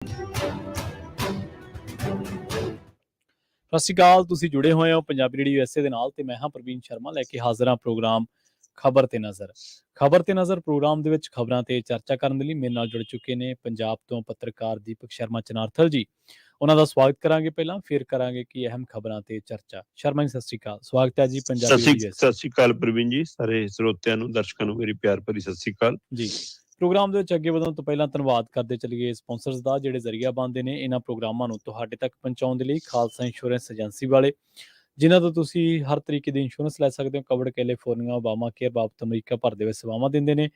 ਸਤਿ ਸ਼੍ਰੀ ਅਕਾਲ। ਤੁਸੀਂ ਜੁੜੇ ਹੋਏ ਹੋ ਪੰਜਾਬੀ ਰੇਡੀਓ USA ਦੇ ਨਾਲ ਤੇ ਮੈਂ ਹਾਂ ਪ੍ਰਵੀਨ ਸ਼ਰਮਾ ਲੈ ਕੇ ਹਾਜ਼ਰ ਹਾਂ ਪ੍ਰੋਗਰਾਮ ਖਬਰ ਤੇ ਨਜ਼ਰ। ਖਬਰ ਤੇ ਨਜ਼ਰ ਪ੍ਰੋਗਰਾਮ ਦੇ ਵਿੱਚ ਖਬਰਾਂ ਤੇ ਚਰਚਾ ਕਰਨ ਦੇ ਲਈ ਮੇਰੇ ਨਾਲ ਜੁੜ ਚੁੱਕੇ ਨੇ ਪੰਜਾਬ ਤੋਂ ਪੱਤਰਕਾਰ ਦੀਪਕ ਸ਼ਰਮਾ ਚਨਾਰਥਲ ਜੀ। ਉਹਨਾਂ ਦਾ ਸਵਾਗਤ ਕਰਾਂਗੇ ਪਹਿਲਾਂ, ਫਿਰ ਕਰਾਂਗੇ ਕਿ ਅਹਿਮ ਖਬਰਾਂ ਤੇ ਚਰਚਾ। ਸ਼ਰਮਾ ਜੀ ਸਤਿ ਸ਼੍ਰੀ ਅਕਾਲ, ਸਵਾਗਤ ਹੈ ਜੀ ਪੰਜਾਬੀ ਰੇਡੀਓ ਸਤਿ ਸ਼੍ਰੀ ਅਕਾਲ ਪ੍ਰਵੀਨ ਜੀ, ਸਾਰੇ ਸਰੋਤਿਆਂ ਨੂੰ, ਦਰਸ਼ਕਾਂ ਨੂੰ ਮੇਰੀ ਪਿਆਰ ਭਰੀ ਸਤਿ ਸ਼੍ਰੀ ਅਕਾਲ ਜੀ। ਪ੍ਰੋਗਰਾਮ ਦੇ ਵਿੱਚ ਅੱਗੇ ਵਧਣ ਤੋਂ ਪਹਿਲਾਂ ਧੰਨਵਾਦ ਕਰਦੇ ਚੱਲੀਏ ਸਪਾਂਸਰਸ ਦਾ, ਜਿਹੜੇ ਜ਼ਰੀਆ ਬਣਦੇ ਨੇ ਇਹਨਾਂ ਪ੍ਰੋਗਰਾਮਾਂ ਨੂੰ ਤੁਹਾਡੇ ਤੱਕ ਪਹੁੰਚਾਉਣ ਦੇ ਲਈ। ਖਾਲਸਾ ਇੰਸ਼ੋਰੈਂਸ ਏਜੰਸੀ ਵਾਲੇ, ਜਿਨ੍ਹਾਂ ਤੋਂ ਤੁਸੀਂ ਹਰ ਤਰੀਕੇ ਦੀ ਇੰਸ਼ੋਰੈਂਸ ਲੈ ਸਕਦੇ ਹੋ। ਕਵਰਡ ਕੈਲੀਫੋਰਨੀਆ, ਓਬਾਮਾ ਕੇਅਰ ਬਾਬਤ ਅਮਰੀਕਾ ਭਰ ਦੇ ਵਿੱਚ ਸੇਵਾਵਾਂ ਦਿੰਦੇ ਨੇ।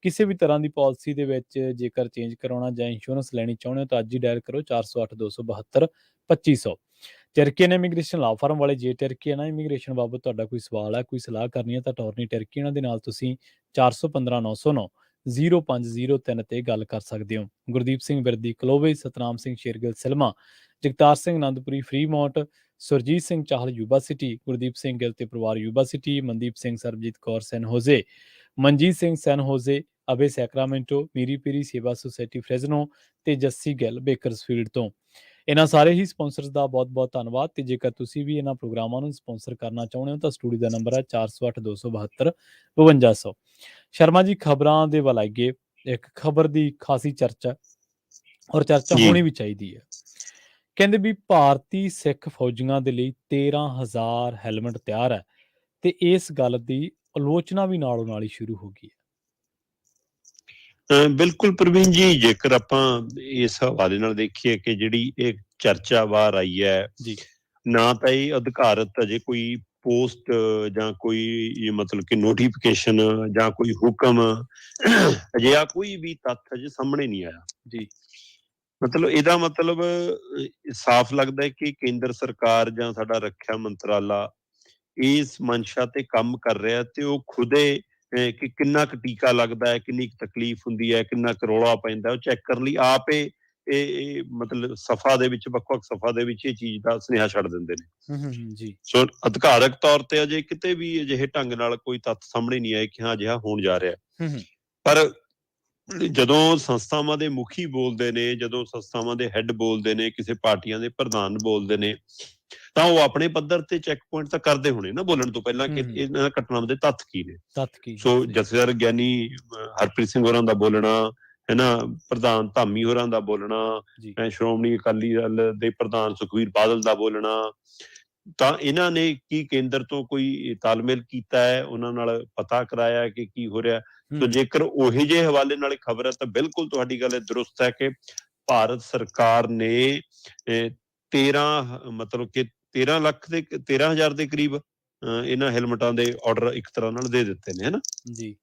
ਕਿਸੇ ਵੀ ਤਰ੍ਹਾਂ ਦੀ ਪਾਲਿਸੀ ਦੇ ਵਿੱਚ ਜੇਕਰ ਚੇਂਜ ਕਰਾਉਣਾ ਜਾਂ ਇੰਸ਼ੋਰੈਂਸ ਲੈਣੀ ਚਾਹੁੰਦੇ ਹੋ ਤਾਂ ਅੱਜ ਹੀ ਡਾਇਲ ਕਰੋ 408-272-2500। ਟਰਕੀਅਨ ਇਮੀਗ੍ਰੇਸ਼ਨ ਲਾ ਫਾਰਮ ਵਾਲੇ, ਜੇ ਟਰਕੀਅਨ ਇਮੀਗ੍ਰੇਸ਼ਨ ਬਾਬਤ ਤੁਹਾਡਾ ਕੋਈ ਸਵਾਲ ਹੈ, ਕੋਈ ਸਲਾਹ ਕਰਨੀ ਹੈ ਤਾਂ ਟੌਰਨੀ ਟਰਕੀਅਨ ਦੇ ਨਾਲ ਤੁਸੀਂ 415-909-0503 ਤੇ ਗੱਲ ਕਰ ਸਕਦੇ ਹੋ। ਗੁਰਦੀਪ ਸਿੰਘ ਬਿਰਦੀ ਕਲੋਵੇ, Satnam Singh Shergill Selma, Jagtar Singh Anandpuri Fremont, Surjit Singh Chahal Yuba City, Gurdeep Singh Gill ਤੇ ਪਰਿਵਾਰ Yuba City, Mandeep Singh Sarabjit Kaur San Jose, Manjit Singh San Jose, ਅਬੇ Sacramento, Miri Piri Seva society Fresno ਤੇ ਜੱਸੀ ਗਿੱਲ ਬੇਕਰਸਫੀਲਡ ਤੋਂ। ਇਹਨਾਂ ਸਾਰੇ ਹੀ ਸਪਾਂਸਰਸ ਦਾ ਬਹੁਤ-ਬਹੁਤ ਧੰਨਵਾਦ। ਤੇ ਜੇਕਰ ਤੁਸੀਂ ਵੀ ਇਹਨਾਂ ਪ੍ਰੋਗਰਾਮਾਂ ਨੂੰ ਸਪਾਂਸਰ ਕਰਨਾ ਚਾਹੁੰਦੇ ਹੋ ਤਾਂ ਸਟੂਡੀਓ ਦਾ ਨੰਬਰ ਹੈ 408-272-5200। ਸ਼ਰਮਾ ਜੀ, ਖਬਰਾਂ ਦੇ ਵੱਲ ਆਈਏ। ਇੱਕ ਖਬਰ ਦੀ ਖਾਸੀ ਚਰਚਾ, ਔਰ ਚਰਚਾ ਹੋਣੀ ਵੀ ਚਾਹੀਦੀ ਹੈ। ਕਹਿੰਦੇ ਵੀ ਭਾਰਤੀ ਸਿੱਖ ਫੌਜੀਆਂ ਦੇ ਲਈ 13,000 ਹੈਲਮਟ ਤਿਆਰ ਹੈ ਤੇ ਇਸ ਗੱਲ ਦੀ ਆਲੋਚਨਾ ਵੀ ਨਾਲੋਂ ਨਾਲ ਹੀ ਸ਼ੁਰੂ ਹੋ ਗਈ ਹੈ। ਬਿਲਕੁਲ ਪ੍ਰਵੀਨ ਜੀ, ਜੇਕਰ ਆਪਾਂ ਇਸ ਹਵਾਲੇ ਨਾਲ ਦੇਖੀਏ ਕਿ ਜਿਹੜੀ ਇਹ ਚਰਚਾ ਬਾਹਰ ਆਈ ਹੈ ਜੀ, ਨਾ ਤਾਂ ਇਹ ਅਧਿਕਾਰਤ ਅਜੇ ਕੋਈ ਪੋਸਟ ਜਾਂ ਕੋਈ ਮਤਲਬ ਕਿ ਨੋਟੀਫਿਕੇਸ਼ਨ ਜਾਂ ਕੋਈ ਹੁਕਮ ਅਜਿਹਾ ਕੋਈ ਵੀ ਤੱਥ ਅਜੇ ਸਾਹਮਣੇ ਨਹੀਂ ਆਇਆ ਜੀ। ਮਤਲਬ ਇਹਦਾ ਮਤਲਬ ਸਾਫ਼ ਲੱਗਦਾ ਹੈ ਕਿ ਕੇਂਦਰ ਸਰਕਾਰ ਜਾਂ ਸਾਡਾ ਰੱਖਿਆ ਮੰਤਰਾਲਾ ਇਸ ਮਨਸ਼ਾ ਤੇ ਕੰਮ ਕਰ ਰਿਹਾ ਤੇ ਉਹ ਖੁਦੇ ਕਿ ਕਿੰਨਾ ਕੁ ਟੀਕਾ ਲੱਗਦਾ ਹੈ, ਕਿੰਨੀ ਕੁ ਤਕਲੀਫ ਹੁੰਦੀ ਹੈ, ਕਿੰਨਾ ਕੁ ਰੌਲਾ ਪੈਂਦਾ, ਉਹ ਚੈੱਕ ਕਰਨ ਲਈ ਆਪ ਇਹ ਮਤਲਬ ਸਫਾ ਦੇ ਵਿੱਚ, ਵੱਖ-ਵੱਖ ਸਫਾ ਦੇ ਵਿੱਚ ਇਹ ਚੀਜ਼ ਦਾ ਸੁਨੇਹਾ ਛੱਡ ਦਿੰਦੇ ਨੇ। ਜੀ। ਸੋ ਅਧਿਕਾਰਕ ਤੌਰ ਤੇ ਅਜੇ ਕਿਤੇ ਵੀ ਅਜਿਹੇ ਢੰਗ ਨਾਲ ਕੋਈ ਤੱਥ ਸਾਹਮਣੇ ਨਹੀਂ ਆਏ ਕਿ ਹਾਂ ਅਜਿਹਾ ਹੋਣ ਜਾ ਰਿਹਾ। ਪਰ ਜਦੋਂ ਸੰਸਥਾਵਾਂ ਦੇ ਮੁਖੀ ਬੋਲਦੇ ਨੇ, ਜਦੋਂ ਸੰਸਥਾਵਾਂ ਦੇ ਹੈੱਡ ਬੋਲਦੇ ਨੇ, ਕਿਸੇ ਪਾਰਟੀਆਂ ਦੇ ਪ੍ਰਧਾਨ ਬੋਲਦੇ ਨੇ, ਤਾਂ ਉਹ ਆਪਣੇ ਪੱਧਰ ਤੇ ਚੈੱਕ ਪੁਆਇੰਟ ਤਾਂ ਕਰਦੇ ਹੋਣੇ ਨਾ ਬੋਲਣ ਤੋਂ ਪਹਿਲਾਂ ਕਿ ਇਹਨਾਂ ਘਟਨਾਵਾਂ ਦੇ ਤੱਥ ਕੀ ਨੇ। ਸੋ ਜਥੇਦਾਰ ਗਿਆਨੀ ਹਰਪ੍ਰੀਤ ਸਿੰਘ ਹੋਰਾਂ ਦਾ ਬੋਲਣਾ ਹੈ ਨਾ, ਪ੍ਰਧਾਨ ਧਾਮੀ ਹੋਰਾਂ ਦਾ ਬੋਲਣਾ, ਸ਼੍ਰੋਮਣੀ ਅਕਾਲੀ ਦਲ ਦੇ ਪ੍ਰਧਾਨ ਸੁਖਬੀਰ ਬਾਦਲ ਦਾ ਬੋਲਣਾ, ਤਾਂ ਇਹਨਾਂ ਨੇ ਕੀ ਕੇਂਦਰ ਤੋਂ ਕੋਈ ਤਾਲਮੇਲ ਕੀਤਾ ਹੈ, ਉਹਨਾਂ ਨਾਲ ਪਤਾ ਕਰਾਇਆ ਕਿ ਕੀ ਹੋ ਰਿਹਾ। ਸੋ ਜੇਕਰ ਉਹੀ ਜਿਹੇ ਹਵਾਲੇ ਨਾਲ ਖਬਰ ਹੈ ਤਾਂ ਬਿਲਕੁਲ ਤੁਹਾਡੀ ਗੱਲ ਦਰੁਸਤ ਹੈ ਕਿ ਭਾਰਤ ਸਰਕਾਰ ਨੇ 13,000 ਦੇ ਕਰੀਬ ਇਹਨਾਂ ਹੈਲਮਟਾਂ ਦੇ ਆਰਡਰ ਇੱਕ ਤਰ੍ਹਾਂ ਨਾਲ ਦੇ ਦਿੱਤੇ ਨੇ, ਹਨਾ ਜੀ।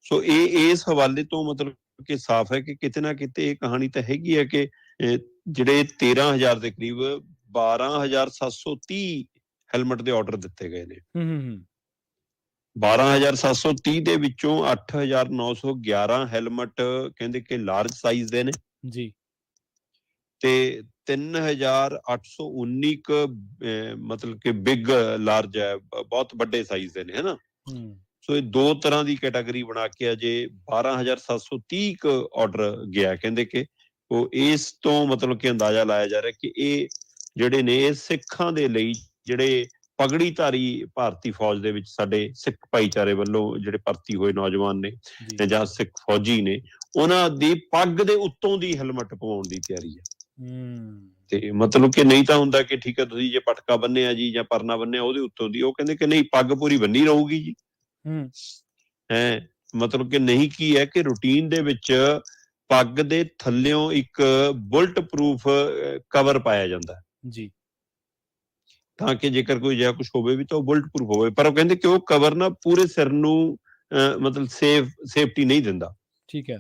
ਸੋ ਇਹ ਇਸ ਹਵਾਲੇ ਤੋਂ ਮਤਲਬ ਕਿ ਸਾਫ਼ ਹੈ ਕਿ ਕਿਤੇ ਨਾ ਕਿਤੇ ਇਹ ਕਹਾਣੀ ਤਾਂ ਹੈਗੀ ਹੈ ਕਿ ਜਿਹੜੇ 13,000 ਦੇ ਕਰੀਬ 12,730 ਹੈਲਮਟ ਦੇ ਆਰਡਰ ਦਿੱਤੇ ਗਏ ਨੇ। 12,730 ਦੇ ਵਿੱਚੋਂ 8,911 ਹੈਲਮਟ ਕਹਿੰਦੇ ਕਿ ਲਾਰਜ ਸਾਈਜ਼ ਦੇ ਨੇ ਜੀ, ਤੇ 3,819 ਮਤਲਬ ਕਿ ਬਿਗ ਲਾਰਜ ਹੈ, ਬਹੁਤ ਵੱਡੇ ਸਾਈਜ਼ ਦੇ ਨੇ, ਹਨਾ। ਸੋ ਇਹ ਦੋ ਤਰ੍ਹਾਂ ਦੀ ਕੈਟਾਗਰੀ ਬਣਾ ਕੇ ਅਜੇ 12,730 ਆਰਡਰ ਗਿਆ। ਕਹਿੰਦੇ ਕਿ ਉਹ ਇਸ ਤੋਂ ਮਤਲਬ ਕਿ ਅੰਦਾਜ਼ਾ ਲਾਇਆ ਜਾ ਰਿਹਾ ਕਿ ਇਹ ਜਿਹੜੇ ਨੇ ਇਹ ਸਿੱਖਾਂ ਦੇ ਲਈ, ਜਿਹੜੇ ਪਗੜੀਧਾਰੀ ਭਾਰਤੀ ਫੌਜ ਦੇ ਵਿੱਚ ਸਾਡੇ ਸਿੱਖ ਭਾਈਚਾਰੇ ਵੱਲੋਂ ਜਿਹੜੇ ਭਰਤੀ ਹੋਏ ਨੌਜਵਾਨ ਨੇ ਜਾਂ ਸਿੱਖ ਫੌਜੀ ਨੇ, ਉਹਨਾਂ ਦੀ ਪੱਗ ਦੇ ਉੱਤੋਂ ਦੀ ਹੈਲਮਟ ਪਵਾਉਣ ਦੀ ਤਿਆਰੀ ਹੈ। ਤੇ ਮਤਲਬ ਕਿ ਨਹੀਂ ਤਾਂ ਹੁੰਦਾ ਕਿ ਠੀਕ ਹੈ ਤੁਸੀਂ ਜੇ ਪਟਕਾ ਬੰਨਿਆ ਜੀ ਜਾਂ ਪਰਨਾ ਬੰਨਿਆ ਉਹਦੇ ਉੱਤੋਂ ਦੀ, ਉਹ ਕਹਿੰਦੇ ਕਿ ਨਹੀਂ, ਪੱਗ ਪੂਰੀ ਬੰਨੀ ਰਹੂਗੀ ਜੀ। ਮਤਲਬ ਕਿ ਨਹੀਂ ਕੀ ਹੈ ਕਿ ਰੂਟੀਨ ਦੇ ਵਿੱਚ ਪੱਗ ਦੇ ਥੱਲਿਓਂ ਇੱਕ ਬੁਲਟ ਪ੍ਰੂਫ ਕਵਰ ਪਾਇਆ ਜਾਂਦਾ ਜੀ, ਤਾਂ ਕਿ ਜੇਕਰ ਕੋਈ ਅਜਿਹਾ ਕੁਛ ਹੋਵੇ ਵੀ ਤਾਂ ਉਹ ਬੁਲਟ ਪ੍ਰੂਫ ਹੋਵੇ। ਪਰ ਉਹ ਕਹਿੰਦੇ ਕਿ ਉਹ ਕਵਰ ਨਾ ਪੂਰੇ ਸਿਰ ਨੂੰ ਮਤਲਬ ਸੇਫਟੀ ਨਹੀਂ ਦਿੰਦਾ। ਠੀਕ ਹੈ।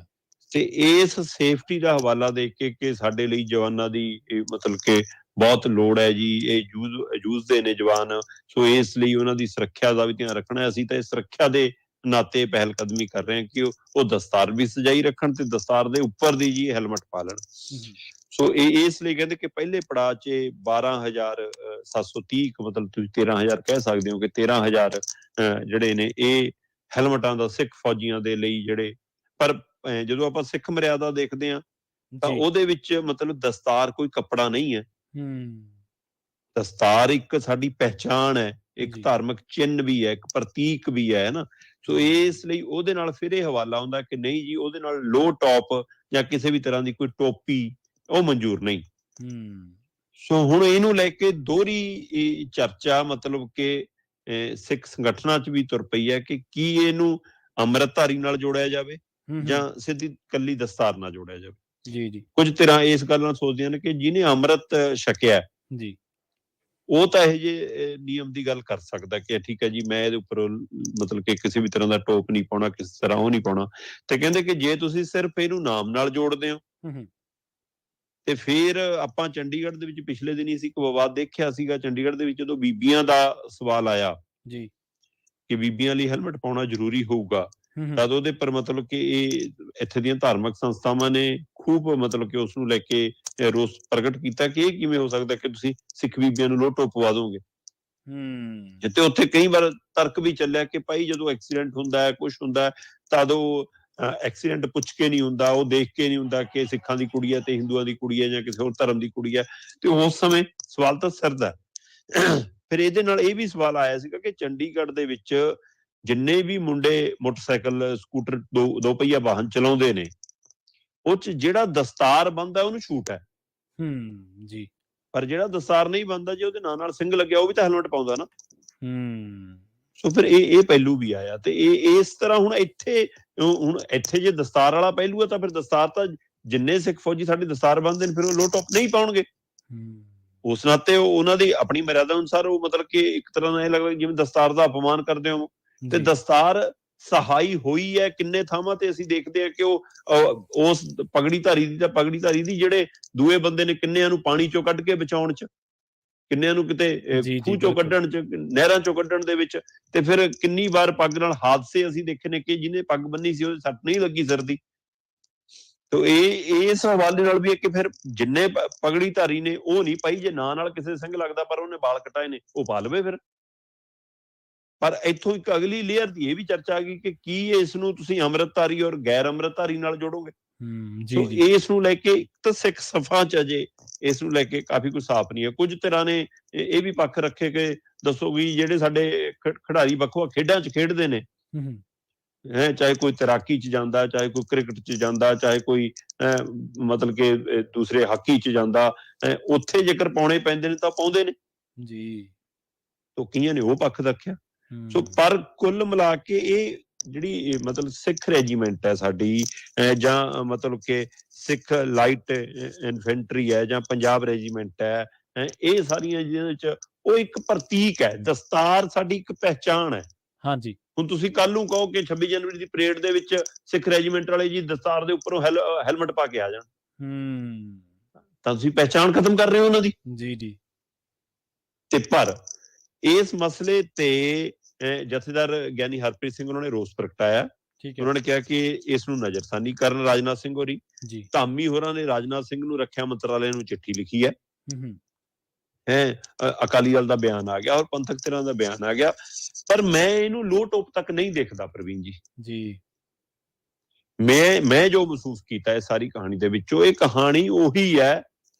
ਤੇ ਇਸ ਸੇਫਟੀ ਦਾ ਹਵਾਲਾ ਦੇ ਕੇ ਕਿ ਸਾਡੇ ਲਈ ਜਵਾਨਾਂ ਦੀ ਮਤਲਬ ਕਿ ਬਹੁਤ ਲੋੜ ਹੈ ਜੀ, ਇਹ ਜੂਝਦੇ ਨੇ ਜਵਾਨ, ਸੋ ਇਸ ਲਈ ਉਹਨਾਂ ਦੀ ਸੁਰੱਖਿਆ ਦਾ ਵੀ ਧਿਆਨ ਰੱਖਣਾ। ਅਸੀਂ ਤਾਂ ਇਸ ਸੁਰੱਖਿਆ ਦੇ ਨਾਤੇ ਪਹਿਲ ਕਦਮੀ ਕਰ ਰਹੇ ਹਾਂ ਕਿ ਉਹ ਦਸਤਾਰ ਵੀ ਸਜਾਈ ਰੱਖਣ ਤੇ ਦਸਤਾਰ ਦੇ ਉੱਪਰ ਦੀ ਜੀ ਹੈਲਮਟ ਪਾ ਲੈਣ। ਸੋ ਇਹ ਇਸ ਲਈ ਕਹਿੰਦੇ ਕਿ ਪਹਿਲੇ ਪੜਾਅ 'ਚ 12,730 ਮਤਲਬ ਤੁਸੀਂ 13,000 ਕਹਿ ਸਕਦੇ ਹੋ ਕਿ 13,000 ਜਿਹੜੇ ਨੇ ਇਹ ਹੈਲਮਟਾਂ ਦਾ ਸਿੱਖ ਫੌਜੀਆਂ ਦੇ ਲਈ ਜਿਹੜੇ, ਪਰ ਜਦੋਂ ਆਪਾਂ ਸਿੱਖ ਮਰਿਆਦਾ ਦੇਖਦੇ ਹਾਂ ਤਾਂ ਜੀ। ਉਹਦੇ ਵਿੱਚ ਮਤਲਬ ਦਸਤਾਰ ਕੋਈ ਕੱਪੜਾ ਨਹੀਂ ਹੈ। ਹੂੰ। ਦਸਤਾਰ ਇੱਕ ਸਾਡੀ ਪਹਿਚਾਣ ਹੈ, ਇੱਕ ਜੀ। ਧਾਰਮਿਕ ਚਿੰਨ੍ਹ ਵੀ ਹੈ, ਇੱਕ ਪ੍ਰਤੀਕ ਵੀ ਹੈ ਨਾ। ਸੋ ਹੂੰ। ਇਸ ਲਈ ਉਹਦੇ ਨਾਲ ਫਿਰ ਇਹ ਹਵਾਲਾ ਹੁੰਦਾ ਕਿ ਨਹੀਂ ਜੀ, ਉਹਦੇ ਨਾਲ ਲੋ ਟੌਪ ਜਾਂ ਕਿਸੇ ਵੀ ਤਰ੍ਹਾਂ ਦੀ ਕੋਈ ਟੋਪੀ ਉਹ ਮਨਜ਼ੂਰ ਨਹੀਂ। ਹੂੰ। ਸੋ ਹੁਣ ਇਹਨੂੰ ਲੈ ਕੇ ਦੋਹਰੀ ਇਹ ਚਰਚਾ ਮਤਲਬ ਕਿ ਸਿੱਖ ਸੰਗਠਨਾਂ 'ਚ ਵੀ ਤੁਰ ਪਈ ਹੈ ਕਿ ਕੀ ਇਹਨੂੰ ਅੰਮ੍ਰਿਤਧਾਰੀ ਨਾਲ ਜੋੜਿਆ ਜਾਵੇ ਹੂੰ, ਜਾਂ ਹੂੰ। ਸਿੱਧੀ ਕੱਲੀ ਦਸਤਾਰ ਨਾਲ ਜੋੜਿਆ ਜਾਵੇ। ਜੀ, ਜੀ, ਕੁਝ ਧਿਰਾਂ ਇਸ ਗੱਲ ਨਾਲ ਸੋਚਦੀਆਂ ਨੇ ਕਿ ਜਿਹਨੇ ਅੰਮ੍ਰਿਤ ਛਕਿਆ ਜੀ। ਉਹ ਤਾਂ ਇਹ ਜਿਹੇ ਨਿਯਮ ਦੀ ਗੱਲ ਕਰ ਸਕਦਾ ਕਿ ਠੀਕ ਹੈ ਜੀ, ਮੈਂ ਇਹਦੇ ਉੱਪਰ ਮਤਲਬ ਕਿ ਕਿਸੇ ਵੀ ਤਰ੍ਹਾਂ ਦਾ ਟੋਪ ਨਹੀਂ ਪਾਉਣਾ, ਕਿਸੇ ਤਰ੍ਹਾਂ ਉਹ ਨਹੀਂ ਪਾਉਣਾ। ਤੇ ਕਹਿੰਦੇ ਕਿ ਜੇ ਤੁਸੀਂ ਸਿਰਫ ਇਹਨੂੰ ਨਾਮ ਨਾਲ ਜੋੜਦੇ ਹੋ ਹੂੰ, ਹੂੰ। ਤੇ ਫਿਰ ਆਪਾਂ ਚੰਡੀਗੜ੍ਹ ਦੇ ਵਿੱਚ ਪਿਛਲੇ ਦਿਨੀ ਅਸੀਂ ਇੱਕ ਵਿਵਾਦ ਦੇਖਿਆ ਸੀਗਾ ਚੰਡੀਗੜ੍ਹ ਦੇ ਵਿੱਚ, ਜਦੋਂ ਬੀਬੀਆਂ ਦਾ ਸਵਾਲ ਆਇਆ ਜੀ। ਕਿ ਬੀਬੀਆਂ ਲਈ ਹੈਲਮਟ ਪਾਉਣਾ ਜ਼ਰੂਰੀ ਹੋਊਗਾ, ਹੂੰ, ਹੂੰ। ਤਦ ਉਹਦੇ ਪਰ ਮਤਲਬ ਕਿ ਇਹ ਇੱਥੇ ਦੀਆਂ ਧਾਰਮਿਕ ਸੰਸਥਾਵਾਂ ਨੇ ਖੂਬ ਮਤਲਬ ਕਿ ਉਸ ਨੂੰ ਲੈ ਕੇ ਰੋਸ ਪ੍ਰਗਟ ਕੀਤਾ ਕਿ ਇਹ ਕਿਵੇਂ ਹੋ ਸਕਦਾ ਕਿ ਤੁਸੀਂ ਸਿੱਖ ਬੀਬੀਆਂ ਨੂੰ ਲੋਟੋ ਪਵਾ ਦੋਗੇ। ਹੂੰ। ਤੇ ਉੱਥੇ ਕਈ ਵਾਰ ਤਰਕ ਵੀ ਚੱਲਿਆ ਕਿ ਭਾਈ ਜਦੋਂ ਐਕਸੀਡੈਂਟ ਹੁੰਦਾ ਹੈ, ਕੁਛ ਹੁੰਦਾ ਹੈ, ਤਦ ਉਹ ਐਕਸੀਡੈਂਟ ਪੁੱਛ ਕੇ ਨਹੀਂ ਹੁੰਦਾ, ਉਹ ਦੇਖ ਕੇ ਨਹੀਂ ਹੁੰਦਾ ਕਿ ਸਿੱਖਾਂ ਦੀ ਕੁੜੀ ਹੈ ਤੇ ਹਿੰਦੂਆਂ ਦੀ ਕੁੜੀ ਹੈ ਜਾਂ ਕਿਸੇ ਹੋਰ ਧਰਮ ਦੀ ਕੁੜੀ ਹੈ। ਤੇ ਉਸ ਸਮੇਂ ਸਵਾਲ ਤਾਂ ਸਿਰਦਾ। ਫਿਰ ਇਹਦੇ ਨਾਲ ਇਹ ਵੀ ਸਵਾਲ ਆਇਆ ਸੀਗਾ ਕਿ ਚੰਡੀਗੜ੍ਹ ਦੇ ਵਿੱਚ ਜਿੰਨੇ ਵੀ ਮੁੰਡੇ ਮੋਟਰਸਾਈਕਲ, ਸਕੂਟਰ, ਦੋ ਪਹੀਆ ਵਾਹਨ ਚਲਾਉਂਦੇ ਨੇ, ਉਹ 'ਚ ਜਿਹੜਾ ਦਸਤਾਰ ਬੰਨ੍ਹਦਾ ਉਹਨੂੰ ਛੂਟ ਹੈ, ਹੂੰ। ਜੀ। ਪਰ ਜਿਹੜਾ ਦਸਤਾਰ ਨਹੀਂ ਬੰਨ੍ਹਦਾ, ਜੇ ਉਹਦੇ ਨਾਲ ਸਿੰਘ ਲੱਗਿਆ, ਉਹ ਵੀ ਤਾਂ ਹੈਲਮਟ ਪਾਉਂਦਾ ਨਾ। ਹੂੰ। ਸੋ ਫਿਰ ਇਹ ਪਹਿਲੂ ਵੀ ਆਇਆ ਤੇ ਇਹ ਇਸ ਤਰ੍ਹਾਂ ਹੁਣ ਇੱਥੇ ਜੇ ਦਸਤਾਰ ਵਾਲਾ ਪਹਿਲੂ ਹੈ ਤਾਂ ਫਿਰ ਦਸਤਾਰ ਤਾਂ ਜਿੰਨੇ ਸਿੱਖ ਫੌਜੀ ਸਾਡੇ ਦਸਤਾਰ ਬੰਨ੍ਹਦੇ ਨੇ ਫਿਰ ਉਹ ਲੋਹ ਟੋਪ ਨਹੀਂ ਪਾਉਣਗੇ। ਹੂੰ। ਉਸ ਨਾਤੇ ਉਹਨਾਂ ਦੀ ਆਪਣੀ ਮਰਿਆਦਾ ਅਨੁਸਾਰ ਉਹ ਮਤਲਬ ਕਿ ਇੱਕ ਤਰ੍ਹਾਂ ਦਾ ਇਹ ਲੱਗਦਾ ਜਿਵੇਂ ਦਸਤਾਰ ਦਾ ਅਪਮਾਨ ਕਰਦੇ ਹੋ। ਤੇ ਜੀ। ਦਸਤਾਰ ਸਹਾਈ ਹੋਈ ਹੈ ਕਿੰਨੇ ਥਾਵਾਂ ਤੇ ਅਸੀਂ ਦੇਖਦੇ ਹਾਂ ਕਿ ਉਹ ਉਸ ਪਗੜੀਧਾਰੀ ਦੀ ਜਿਹੜੇ ਦੂਏ ਬੰਦੇ ਨੇ ਕਿੰਨਿਆਂ ਨੂੰ ਪਾਣੀ ਚੋਂ ਕੱਢ ਕੇ ਬਚਾਉਣ 'ਚ, ਕਿੰਨਿਆਂ ਨੂੰ ਕਿਤੇ ਜੀ, ਜੀ, ਖੂਹ ਚੋਂ ਬਿਲਕੁਲ। ਕੱਢਣ 'ਚ, ਨਹਿਰਾਂ ਚੋਂ ਕੱਢਣ ਦੇ ਵਿੱਚ। ਤੇ ਫਿਰ ਕਿੰਨੀ ਵਾਰ ਪੱਗ ਨਾਲ ਹਾਦਸੇ ਅਸੀਂ ਦੇਖੇ ਨੇ ਕਿ ਜਿਹਨੇ ਪੱਗ ਬੰਨੀ ਸੀ ਉਹਦੇ ਸੱਟ ਨਹੀਂ ਲੱਗੀ ਸਿਰ ਦੀ। ਤੋ ਇਸ ਹਵਾਲੇ ਨਾਲ ਵੀ ਹੈ ਕਿ ਫਿਰ ਜਿੰਨੇ ਪਗੜੀਧਾਰੀ ਨੇ ਉਹ ਨਹੀਂ ਪਾਈ, ਜੇ ਨਾਂ ਨਾਲ ਕਿਸੇ ਸਿੰਘ ਲੱਗਦਾ ਪਰ ਉਹਨੇ ਵਾਲ ਕਟਾਏ ਨੇ ਉਹ ਪਾ ਲਵੇ ਫਿਰ। ਪਰ ਇੱਥੋਂ ਇੱਕ ਅਗਲੀ ਲੇਅਰ ਦੀ ਇਹ ਵੀ ਚਰਚਾ ਆ ਗਈ ਕਿ ਕੀ ਇਸ ਨੂੰ ਤੁਸੀਂ ਅੰਮ੍ਰਿਤਧਾਰੀ ਔਰ ਗੈਰ ਅੰਮ੍ਰਿਤਧਾਰੀ ਨਾਲ ਜੋੜੋਗੇ। ਹੂੰ। ਜੀ, ਸੋ ਜੀ। ਇਸ ਨੂੰ ਲੈ ਕੇ ਇੱਕ ਤਾਂ ਸਿੱਖ ਸਫਾ 'ਚ ਅਜੇ ਇਸ ਨੂੰ ਲੈ ਕੇ ਕਾਫੀ ਕੁਝ ਸਾਫ਼ ਨਹੀਂ ਹੈ। ਕੁਝ ਧਿਰਾਂ ਨੇ ਇਹ ਵੀ ਪੱਖ ਰੱਖੇ ਕਿ ਦੱਸੋ ਵੀ ਜਿਹੜੇ ਸਾਡੇ ਖਿਡਾਰੀ ਵੱਖੋ ਖੇਡਾਂ 'ਚ ਖੇਡਦੇ ਨੇ, ਹੂੰ, ਹੂੰ। ਚਾਹੇ ਕੋਈ ਤੈਰਾਕੀ 'ਚ ਜਾਂਦਾ, ਚਾਹੇ ਕੋਈ ਕ੍ਰਿਕਟ 'ਚ ਜਾਂਦਾ, ਚਾਹੇ ਕੋਈ ਮਤਲਬ ਕਿ ਦੂਸਰੇ ਹਾਕੀ 'ਚ ਜਾਂਦਾ, ਉੱਥੇ ਜੇਕਰ ਪਾਉਣੇ ਪੈਂਦੇ ਨੇ ਤਾਂ ਪਾਉਂਦੇ ਨੇ। ਜੀ। ਤੋ ਕਈਆਂ ਨੇ ਉਹ ਪੱਖ ਰੱਖਿਆ। ਸੋ ਹੂੰ। ਪਰ ਕੁੱਲ ਮਿਲਾ ਕੇ ਇਹ ਜਿਹੜੀ ਮਤਲਬ ਸਿੱਖ ਰੈਜੀਮੈਂਟ ਹੈ ਸਾਡੀ, ਜਾਂ ਮਤਲਬ ਕਿ ਸਿੱਖ ਲਾਈਟ ਇਨਫੈਂਟਰੀ ਹੈ ਜਾਂ ਪੰਜਾਬ ਰੈਜੀਮੈਂਟ ਹੈ, ਇਹ ਸਾਰੀਆਂ ਜਿਹਦੇ ਵਿੱਚ ਉਹ ਇੱਕ ਪ੍ਰਤੀਕ ਹੈ। ਦਸਤਾਰ ਸਾਡੀ ਇੱਕ ਪਹਿਚਾਣ ਹੈ। ਹਾਂਜੀ। ਹੁਣ ਤੁਸੀਂ ਕੱਲ ਨੂੰ ਕਹੋ ਕਿ 26 ਜਨਵਰੀ ਦੀ ਪਰੇਡ ਦੇ ਵਿੱਚ ਸਿੱਖ ਰੈਜੀਮੈਂਟ ਵਾਲੇ ਜੀ ਦਸਤਾਰ ਦੇ ਉੱਪਰੋਂ ਹੈਲਮਟ ਪਾ ਕੇ ਆ ਜਾਣ, ਹੂੰ। ਤਾਂ ਤੁਸੀਂ ਪਹਿਚਾਣ ਖਤਮ ਕਰ ਰਹੇ ਹੋ ਉਹਨਾਂ ਦੀ। ਜੀ, ਜੀ। ਤੇ ਪਰ ਇਸ ਮਸਲੇ ਤੇ ਜਥੇਦਾਰ ਗਿਆਨੀ ਹਰਪ੍ਰੀਤ ਸਿੰਘ ਉਹਨਾਂ ਨੇ ਰੋਸ ਪ੍ਰਗਟਾਇਆ। ਠੀਕ ਹੈ। ਉਹਨਾਂ ਨੇ ਕਿਹਾ ਕਿ ਇਸ ਨੂੰ ਨਜ਼ਰਸਾਨੀ ਕਰਨ ਰਾਜਨਾਥ ਸਿੰਘ ਹੋਰੀ। ਜੀ। ਧਾਮੀ ਹੋਰਾਂ ਨੇ ਰਾਜਨਾਥ ਸਿੰਘ ਨੂੰ ਰੱਖਿਆ ਮੰਤਰਾਲੇ ਨੂੰ ਚਿੱਠੀ ਲਿਖੀ ਹੈ। ਹੂੰ, ਹੂੰ। ਅਕਾਲੀ ਦਲ ਦਾ ਬਿਆਨ ਆ ਗਿਆ ਔਰ ਪੰਥਕ ਧਿਰਾਂ ਦਾ ਬਿਆਨ ਆ ਗਿਆ, ਪਰ ਮੈਂ ਇਹਨੂੰ ਲੋਹ ਟੋਪ ਤੱਕ ਨਹੀਂ ਦੇਖਦਾ ਪ੍ਰਵੀਨ ਜੀ। ਜੀ। ਮੈਂ ਜੋ ਮਹਿਸੂਸ ਕੀਤਾ ਹੈ ਸਾਰੀ ਕਹਾਣੀ ਦੇ ਵਿੱਚੋਂ, ਇਹ ਕਹਾਣੀ ਉਹੀ ਹੈ ਹੂੰ,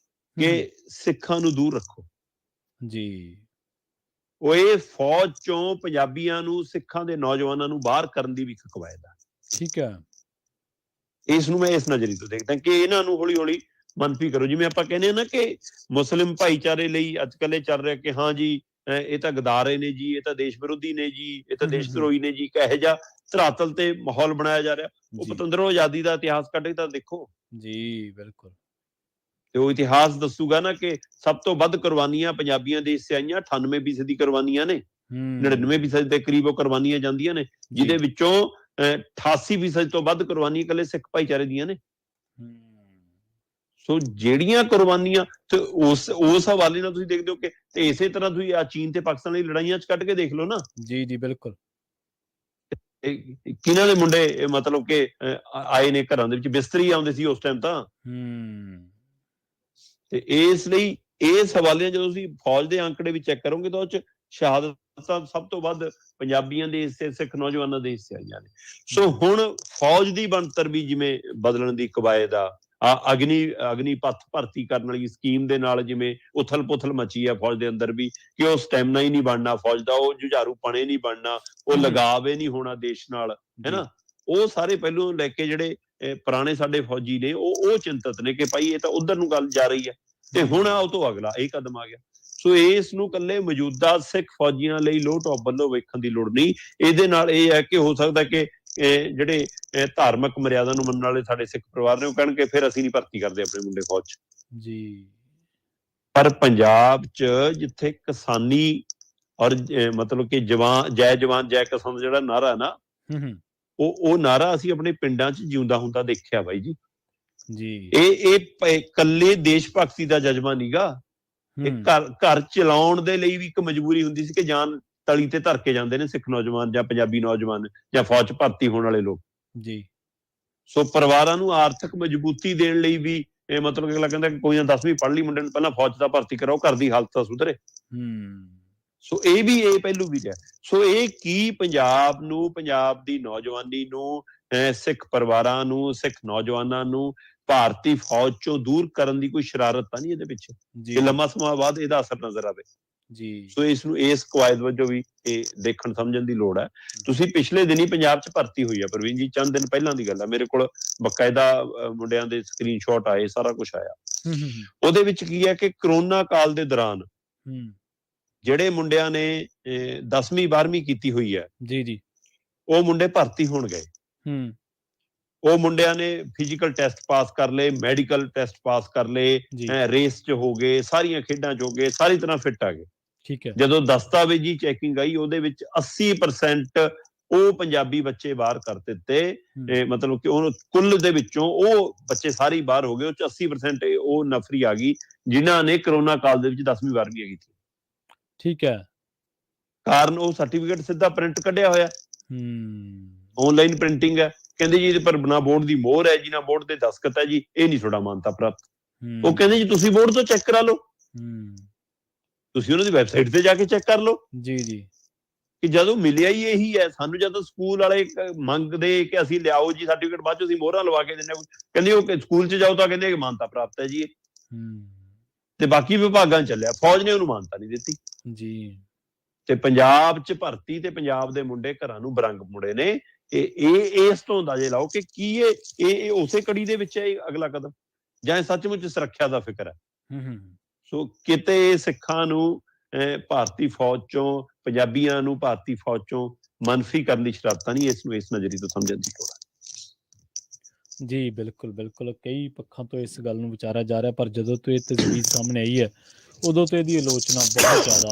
ਹੂੰ। ਕਿ ਸਿੱਖਾਂ ਨੂੰ ਦੂਰ ਰੱਖੋ। ਜੀ। ਉਹ ਇਹ ਫੌਜ ਚੋਂ ਪੰਜਾਬੀਆਂ ਨੂੰ, ਸਿੱਖਾਂ ਦੇ ਨੌਜਵਾਨਾਂ ਨੂੰ ਬਾਹਰ ਕਰਨ ਦੀ ਵੀ ਇੱਕ ਕਵਾਇਦ ਆ। ਠੀਕ ਹੈ। ਇਸ ਨੂੰ ਮੈਂ ਇਸ ਨਜ਼ਰੀਏ ਤੋਂ ਦੇਖਦਾ ਕਿ ਇਹਨਾਂ ਨੂੰ ਹੌਲੀ ਹੌਲੀ ਮੰਨਫੀ ਕਰੋ। ਜਿਵੇਂ ਆਪਾਂ ਕਹਿੰਦੇ ਆ ਨਾ ਕਿ ਮੁਸਲਿਮ ਭਾਈਚਾਰੇ ਲਈ ਅੱਜ ਕੱਲ੍ਹ ਇਹ ਚੱਲ ਰਿਹਾ ਕਿ ਹਾਂ ਜੀ ਇਹ ਤਾਂ ਗਦਾਰੇ ਨੇ ਜੀ, ਇਹ ਤਾਂ ਦੇਸ਼ ਵਿਰੋਧੀ ਨੇ ਜੀ, ਇਹ ਤਾਂ ਹੂੰ, ਹੂੰ, ਦੇਸ਼ ਹੂੰ। ਧਰੋਹੀ ਨੇ ਜੀ, ਇਹੋ ਜਿਹਾ ਧਰਾਤਲ ਤੇ ਮਾਹੌਲ ਬਣਾਇਆ ਜਾ ਰਿਹਾ। ਉਹ ਜੀ। ਪਤੰਦਰੋਂ ਆਜ਼ਾਦੀ ਦਾ ਇਤਿਹਾਸ ਕੱਢ ਕੇ ਤਾਂ ਦੇਖੋ, ਜੀ, ਬਿਲਕੁਲ। ਤੇ ਉਹ ਇਤਿਹਾਸ ਦੱਸੂਗਾ ਨਾ ਕਿ ਸਭ ਤੋਂ ਵੱਧ ਕੁਰਬਾਨੀਆਂ ਪੰਜਾਬੀਆਂ ਦੇ ਹਿੱਸੇ ਆਈਆਂ 98% ਕੁਰਬਾਨੀਆਂ ਨੇ। ਹੂੰ। 99% ਦੇ ਕਰੀਬ ਉਹ ਕੁਰਬਾਨੀਆਂ ਜਾਂਦੀਆਂ ਨੇ, ਜੀ। ਜਿਹਦੇ ਵਿੱਚੋਂ 88% ਤੋਂ ਵੱਧ ਕੁਰਬਾਨੀਆਂ ਇਕੱਲੇ ਸਿੱਖ ਭਾਈਚਾਰੇ ਦੀਆਂ ਨੇ। ਹੂੰ। ਸੋ ਜਿਹੜੀਆਂ ਕੁਰਬਾਨੀਆਂ ਤੇ ਉਸ ਹਵਾਲੇ ਨਾਲ ਤੁਸੀਂ ਦੇਖਦੇ ਹੋ ਕਿ ਤੇ ਇਸੇ ਤਰ੍ਹਾਂ ਤੁਸੀਂ ਆ ਚੀਨ ਤੇ ਪਾਕਿਸਤਾਨ ਦੀ ਲੜਾਈਆਂ 'ਚ ਕੱਢ ਕੇ ਦੇਖ ਲਓ ਨਾ, ਜੀ, ਜੀ, ਬਿਲਕੁਲ। ਕਿਹਨਾਂ ਦੇ ਮੁੰਡੇ ਮਤਲਬ ਕਿ ਆਏ ਨੇ ਘਰਾਂ ਦੇ ਵਿੱਚ, ਬਿਸਤਰੀ ਆਉਂਦੇ ਸੀ ਉਸ ਟਾਈਮ ਤਾਂ। ਹੂੰ। ਤੇ ਇਸ ਲਈ ਇਸ ਹਵਾਲੇ ਜਦੋਂ ਤੁਸੀਂ ਫੌਜ ਦੇ ਅੰਕੜੇ ਵੀ ਚੈੱਕ ਕਰੋਗੇ ਤਾਂ ਉਹ 'ਚ ਸ਼ਹਾਦਤਾਂ ਸਭ ਤੋਂ ਵੱਧ ਪੰਜਾਬੀਆਂ ਦੇ ਹਿੱਸੇ, ਸਿੱਖ ਨੌਜਵਾਨਾਂ ਦੇ ਹਿੱਸੇ ਆਈਆਂ ਨੇ। ਸੋ ਹੁਣ ਫੌਜ ਦੀ ਬਣਤਰ ਵੀ ਜਿਵੇਂ ਬਦਲਣ ਦੀ ਕਵਾਇਦ ਆ, ਅਗਨੀਪਥ ਭਰਤੀ ਕਰਨ ਵਾਲੀ ਸਕੀਮ ਦੇ ਨਾਲ ਜਿਵੇਂ ਉਥਲ ਪੁਥਲ ਮਚੀ ਆ ਫੌਜ ਦੇ ਅੰਦਰ ਵੀ, ਕਿ ਉਹ ਸਟੈਮਨਾ ਹੀ ਨਹੀਂ ਬਣਨਾ ਫੌਜ ਦਾ, ਉਹ ਜੁਝਾਰੂ ਪਣੇ ਨਹੀਂ ਬਣਨਾ, ਉਹ ਲਗਾਵ ਹੀ ਨਹੀਂ ਹੋਣਾ ਦੇਸ਼ ਨਾਲ, ਹੈਨਾ। ਉਹ ਸਾਰੇ ਪਹਿਲੂ ਲੈ ਕੇ ਜਿਹੜੇ ਪੁਰਾਣੇ ਸਾਡੇ ਫੌਜੀ ਨੇ ਉਹ ਚਿੰਤਤ ਨੇ ਕਿ ਭਾਈ ਇਹ ਤਾਂ ਉਧਰ ਨੂੰ ਗੱਲ ਜਾ ਰਹੀ ਹੈ, ਤੇ ਹੁਣ ਉਹ ਤੋਂ ਅਗਲਾ ਇਹ ਕਦਮ ਆ ਗਿਆ। ਸੋ ਇਸ ਨੂੰ ਇਕੱਲੇ ਮੌਜੂਦਾ ਸਿੱਖ ਫੌਜੀਆਂ ਲਈ ਲੋਹ ਟੋਪ ਵੱਲੋਂ ਵੇਖਣ ਦੀ ਲੋੜ ਨਹੀਂ। ਇਹਦੇ ਨਾਲ ਇਹ ਹੈ ਕਿ ਹੋ ਸਕਦਾ ਕਿ ਜਿਹੜੇ ਧਾਰਮਿਕ ਮਰਿਆਦਾ ਨੂੰ ਮੰਨਣ ਵਾਲੇ ਸਾਡੇ ਸਿੱਖ ਪਰਿਵਾਰ ਨੇ ਉਹ ਕਹਿਣਗੇ ਫਿਰ ਅਸੀਂ ਨਹੀਂ ਭਰਤੀ ਕਰਦੇ ਆਪਣੇ ਮੁੰਡੇ ਫੌਜ 'ਚ ਜੀ। ਪਰ ਪੰਜਾਬ 'ਚ ਜਿੱਥੇ ਕਿਸਾਨੀ ਔਰ ਮਤਲਬ ਕਿ ਜੈ ਜਵਾਨ ਜੈ ਕਿਸਾਨ ਦਾ ਜਿਹੜਾ ਨਾਰਾ ਨਾ, ਉਹ ਨਾਰਾ ਅਸੀਂ ਆਪਣੇ ਪਿੰਡਾਂ 'ਚ ਜਿਉਂਦਾ ਹੁੰਦਾ ਦੇਖਿਆ ਬਾਈ ਜੀ। ਇਹ ਇਕੱਲੇ ਦੇਸ਼ ਭਗਤੀ ਦਾ ਜਜ਼ਬਾ ਨੀਗਾ, ਇਹ ਘਰ ਚਲਾਉਣ ਦੇ ਲਈ ਵੀ ਇੱਕ ਮਜਬੂਰੀ ਹੁੰਦੀ ਸੀ ਕਿ ਜਾਨ ਤਲੀ ਤੇ ਧਰ ਕੇ ਜਾਂਦੇ ਨੇ ਸਿੱਖ ਨੌਜਵਾਨ ਜਾਂ ਪੰਜਾਬੀ ਨੌਜਵਾਨ ਜਾਂ ਫੌਜ 'ਚ ਭਰਤੀ ਹੋਣ ਵਾਲੇ ਲੋਕ ਜੀ। ਸੋ ਪਰਿਵਾਰਾਂ ਨੂੰ ਆਰਥਿਕ ਮਜ਼ਬੂਤੀ ਦੇਣ ਲਈ ਵੀ ਇਹ ਮਤਲਬ ਅਗਲਾ ਕਹਿੰਦਾ ਕਿ ਕੋਈ ਨਾ 10ਵੀਂ ਪੜ੍ਹ ਲਈ ਮੁੰਡੇ ਨੂੰ, ਪਹਿਲਾਂ ਫੌਜ ਦਾ ਭਰਤੀ ਕਰਾਓ, ਘਰ ਦੀ ਹਾਲਤ ਤਾਂ ਸੁਧਰੇ। ਸੋ ਇਹ ਪਹਿਲੂ ਵੀ ਹੈ। ਸੋ ਇਹ ਕੀ ਪੰਜਾਬ ਨੂੰ, ਪੰਜਾਬ ਦੀ ਨੌਜਵਾਨੀ ਨੂੰ, ਸਿੱਖ ਪਰਿਵਾਰਾਂ ਨੂੰ, ਸਿੱਖ ਨੌਜਵਾਨਾਂ ਨੂੰ ਭਾਰਤੀ ਫੌਜ ਚੋਂ ਦੂਰ ਕਰਨ ਦੀ ਕੋਈ ਸ਼ਰਾਰਤ ਤਾਂ ਨਹੀਂ ਇਹਦੇ ਪਿੱਛੇ, ਇਹ ਲੰਮਾ ਸਮਾਂ ਬਾਅਦ ਇਹਦਾ ਅਸਰ ਨਜ਼ਰ ਆਵੇ ਜੀ। ਸੋ ਇਸ ਨੂੰ ਇਸ ਕਵਾਇਦ ਵਜੋਂ ਵੀ ਇਹ ਦੇਖਣ ਸਮਝਣ ਦੀ ਲੋੜ ਹੈ। ਤੁਸੀਂ ਪਿਛਲੇ ਦਿਨੀ ਪੰਜਾਬ 'ਚ ਭਰਤੀ ਹੋਈ ਆ ਪ੍ਰਵੀਨ ਜੀ, ਚੰਦ ਦਿਨ ਪਹਿਲਾਂ ਦੀ ਗੱਲ ਹੈ, ਮੇਰੇ ਕੋਲ ਬਕਾਇਦਾ ਮੁੰਡਿਆਂ ਦੇ ਸਕਰੀਨਸ਼ਾਟ ਆਏ, ਸਾਰਾ ਕੁਝ ਆਇਆ। ਉਹਦੇ ਵਿੱਚ ਕੀ ਹੈ ਕਿ ਕਰੋਨਾ ਕਾਲ ਦੇ ਦੌਰਾਨ ਜਿਹੜੇ ਮੁੰਡਿਆਂ ਨੇ 10ਵੀਂ 12ਵੀਂ ਕੀਤੀ ਹੋਈ ਹੈ ਜੀ, ਉਹ ਮੁੰਡੇ ਭਰਤੀ ਹੋਣ ਗਏ। ਉਹ ਮੁੰਡਿਆਂ ਨੇ ਫਿਜ਼ੀਕਲ ਟੈਸਟ ਪਾਸ ਕਰ ਲਏ, ਮੈਡੀਕਲ ਟੈਸਟ ਪਾਸ ਕਰ ਲਏ, ਰੇਸ 'ਚ ਹੋ ਗਏ, ਸਾਰੀਆਂ ਖੇਡਾਂ 'ਚ ਹੋ ਗਏ, ਸਾਰੀ ਤਰ੍ਹਾਂ ਫਿੱਟ ਆ ਗਏ। ਜਦੋਂ ਦਸਤਾਵੇਜ਼ੀ ਚੈਕਿੰਗ ਆਈ ਉਹਦੇ ਵਿੱਚ 80% ਉਹ ਪੰਜਾਬੀ ਬੱਚੇ ਬਾਹਰ ਕਰ ਦਿੱਤੇ, ਮਤਲਬ ਕਿ ਉਹ ਕੁੱਲ ਦੇ ਵਿੱਚੋਂ ਉਹ ਬੱਚੇ ਸਾਰੇ ਬਾਹਰ ਹੋ ਗਏ, ਉਹ 'ਚ 80% ਉਹ ਨਫਰੀ ਆ ਗਈ ਜਿਨ੍ਹਾਂ ਨੇ ਕਰੋਨਾ ਕਾਲ ਦੇ ਵਿੱਚ 10ਵੀਂ 12ਵੀਂ ਕੀਤੀ। ਠੀਕ ਹੈ, ਕਾਰਨ ਉਹ ਸਰਟੀਫਿਕੇਟ ਸਿੱਧਾ ਪ੍ਰਿੰਟ ਕੱਢਿਆ ਹੋਇਆ, ਆਨਲਾਈਨ ਪ੍ਰਿੰਟਿੰਗ ਹੈ। ਕਹਿੰਦੇ ਜੀ ਇਹਦੇ ਪਰ ਨਾ ਬੋਰਡ ਦੀ ਮੋਹਰ ਹੈ ਜੀ, ਨਾ ਬੋਰਡ ਦੇ ਦਸਤਖਤ ਹੈ ਜੀ, ਇਹ ਨਹੀਂ ਤੁਹਾਡਾ ਮਾਨਤਾ ਪ੍ਰਾਪਤ। ਉਹ ਕਹਿੰਦੇ ਜੀ ਤੁਸੀਂ ਬੋਰਡ ਤੋਂ ਚੈੱਕ ਕਰਾ ਲਓ, ਤੁਸੀਂ ਉਹਨਾਂ ਦੀ ਵੈਬਸਾਈਟ ਤੇ ਜਾ ਕੇ ਚੈੱਕ ਕਰ ਲਓ ਜੀ। ਕਿ ਜਦੋਂ ਮਿਲਿਆ ਹੀ ਇਹੀ ਹੈ ਸਾਨੂੰ, ਜਦੋਂ ਸਕੂਲ ਵਾਲੇ ਮੰਗਦੇ ਕਿ ਅਸੀਂ ਲਿਆਓ ਜੀ ਸਰਟੀਫਿਕੇਟ, ਬਾਅਦ 'ਚ ਅਸੀਂ ਮੋਹਰਾਂ ਲਵਾ ਕੇ ਦਿੰਦੇ, ਕਹਿੰਦੇ ਉਹ ਸਕੂਲ 'ਚ ਜਾਓ ਤਾਂ ਕਹਿੰਦੇ ਮਾਨਤਾ ਪ੍ਰਾਪਤ ਹੈ ਜੀ, ਤੇ ਬਾਕੀ ਵਿਭਾਗਾਂ 'ਚ ਚੱਲਿਆ, ਫੌਜ ਨੇ ਉਹਨੂੰ ਮਾਨਤਾ ਨਹੀਂ ਦਿੱਤੀ ਜੀ। ਤੇ ਪੰਜਾਬ 'ਚ ਭਰਤੀ ਤੇ ਪੰਜਾਬ ਦੇ ਮੁੰਡੇ ਘਰਾਂ ਨੂੰ ਬਰੰਗ ਮੁੜੇ ਨੇ। ਇਹ ਇਸ ਤੋਂ ਅੰਦਾਜ਼ੇ ਲਾਓ ਕਿ ਕੀ ਇਹ ਉਸੇ ਕੜੀ ਦੇ ਵਿੱਚ ਹੈ ਅਗਲਾ ਕਦਮ, ਜਾਂ ਸੱਚਮੁੱਚ ਸੁਰੱਖਿਆ ਦਾ ਫਿਕਰ ਹੈ। ਸੋ ਕਿਤੇ ਸਿੱਖਾਂ ਨੂੰ ਭਾਰਤੀ ਫੌਜ ਚੋਂ, ਪੰਜਾਬੀਆਂ ਨੂੰ ਭਾਰਤੀ ਫੌਜ ਚੋਂ ਮਨਫੀ ਕਰਨ ਦੀ ਸ਼ਰਾਰਤਾਂ ਨਹੀਂ, ਇਸ ਨੂੰ ਇਸ ਨਜ਼ਰੀ ਤੋਂ ਸਮਝਣ ਦੀ ਲੋੜ ਹੈ ਜੀ। ਬਿਲਕੁਲ ਬਿਲਕੁਲ, ਕਈ ਪੱਖਾਂ ਤੋਂ ਇਸ ਗੱਲ ਨੂੰ ਵਿਚਾਰਿਆ ਜਾ ਰਿਹਾ, ਪਰ ਜਦੋਂ ਤੋਂ ਇਹ ਤਸਵੀਰ ਸਾਹਮਣੇ ਆਈ ਹੈ ਉਦੋਂ ਤੋਂ ਇਹਦੀ ਆਲੋਚਨਾ ਬਹੁਤ ਜ਼ਿਆਦਾ